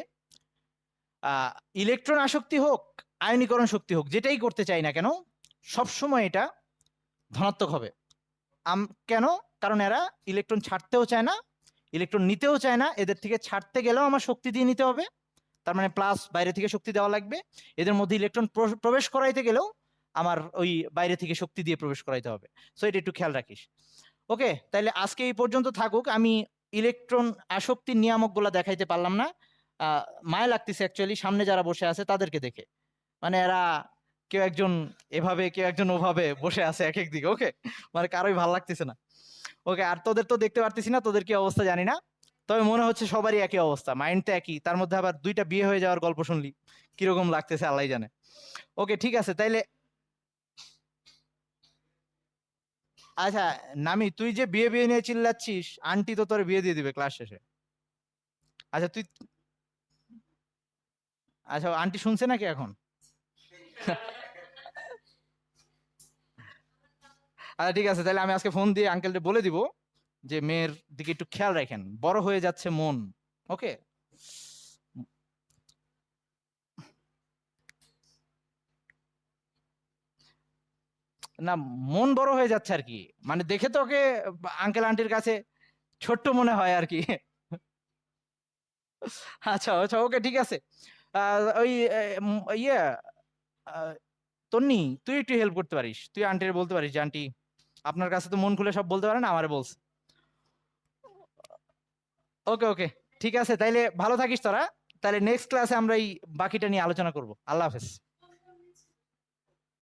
ইলেকট্রন আসক্তি হোক, আয়নীকরণ শক্তি হোক, যেটাই করতে চাই না কেন, সবসময় এটা ধনাত্মক হবে। কেন, কারণ এরা ইলেকট্রন ছাড়তেও চায় না, ইলেকট্রন নিতেও চায় না, এদের থেকে ছাড়তে গেলেও আমার শক্তি দিয়ে নিতে হবে, তার মানে প্লাস বাইরে থেকে শক্তি দেওয়া লাগবে। এদের মধ্যে ইলেকট্রন প্রবেশ করাইতে গেলেও আমার ওই বাইরে থেকে শক্তি দিয়ে প্রবেশ করাইতে হবে। সো এটা একটু খেয়াল রাখিস। ওকে, তাহলে আজকে এই পর্যন্ত থাকুক। আমি ইলেকট্রন আসক্তির নিয়ামকগুলো দেখাইতে পারলাম না, মায়া লাগতেছে অ্যাকচুয়ালি সামনে যারা বসে আছে তাদেরকে দেখে, মানে এরা কেউ একজন এভাবে কেউ একজন ওভাবে বসে আছে এক এক দিকে। ওকে, মানে কারোই ভালো লাগতেছে না। ওকে, আর তোদের তো দেখতে পারতেছি না, তোদের কি অবস্থা জানি না, তবে মনে হচ্ছে সবারই একই অবস্থা, মাইন্ড তো একই, তার মধ্যে আবার দুইটা বিয়ে হয়ে যাওয়ার গল্প শুনলি, কিরকম লাগতেছে আল্লাহ জানে। ওকে ঠিক আছে তাইলে, আচ্ছা নামি তুই যে বিয়ে বিয়ে নিয়ে চিল্লাচ্ছিস, আন্টি তো তোর বিয়ে দিয়ে দিবে ক্লাস শেষে। আচ্ছা তুই, আচ্ছা আন্টি শুনছে নাকি এখন? আচ্ছা ঠিক আছে, তাহলে আমি আজকে ফোন দিয়ে আঙ্কেলকে বলে দিব যে মেয়ের দিকে একটু খেয়াল রাখেন, বড় হয়ে যাচ্ছে মন। ওকে, না মন বড় হয়ে যাচ্ছে আর কি, মানে দেখে তো ওকে আঙ্কেল আন্টির কাছে ছোট্ট মনে হয় আর কি। আচ্ছা আচ্ছা ওকে ঠিক আছে। ওই ইয়ে তন্নি, তুই একটু হেল্প করতে পারিস, তুই আন্টির বলতে পারিস যে আন্টি আপনার কাছে তো মন খুলে সব বলতে পারে না, আমারে বলছে। ওকে ওকে ঠিক আছে, তাইলে ভালো থাকিস তোরা, তাহলে নেক্সট ক্লাসে আমরা এই বাকিটা নিয়ে আলোচনা করব। আল্লাহ হাফেজ।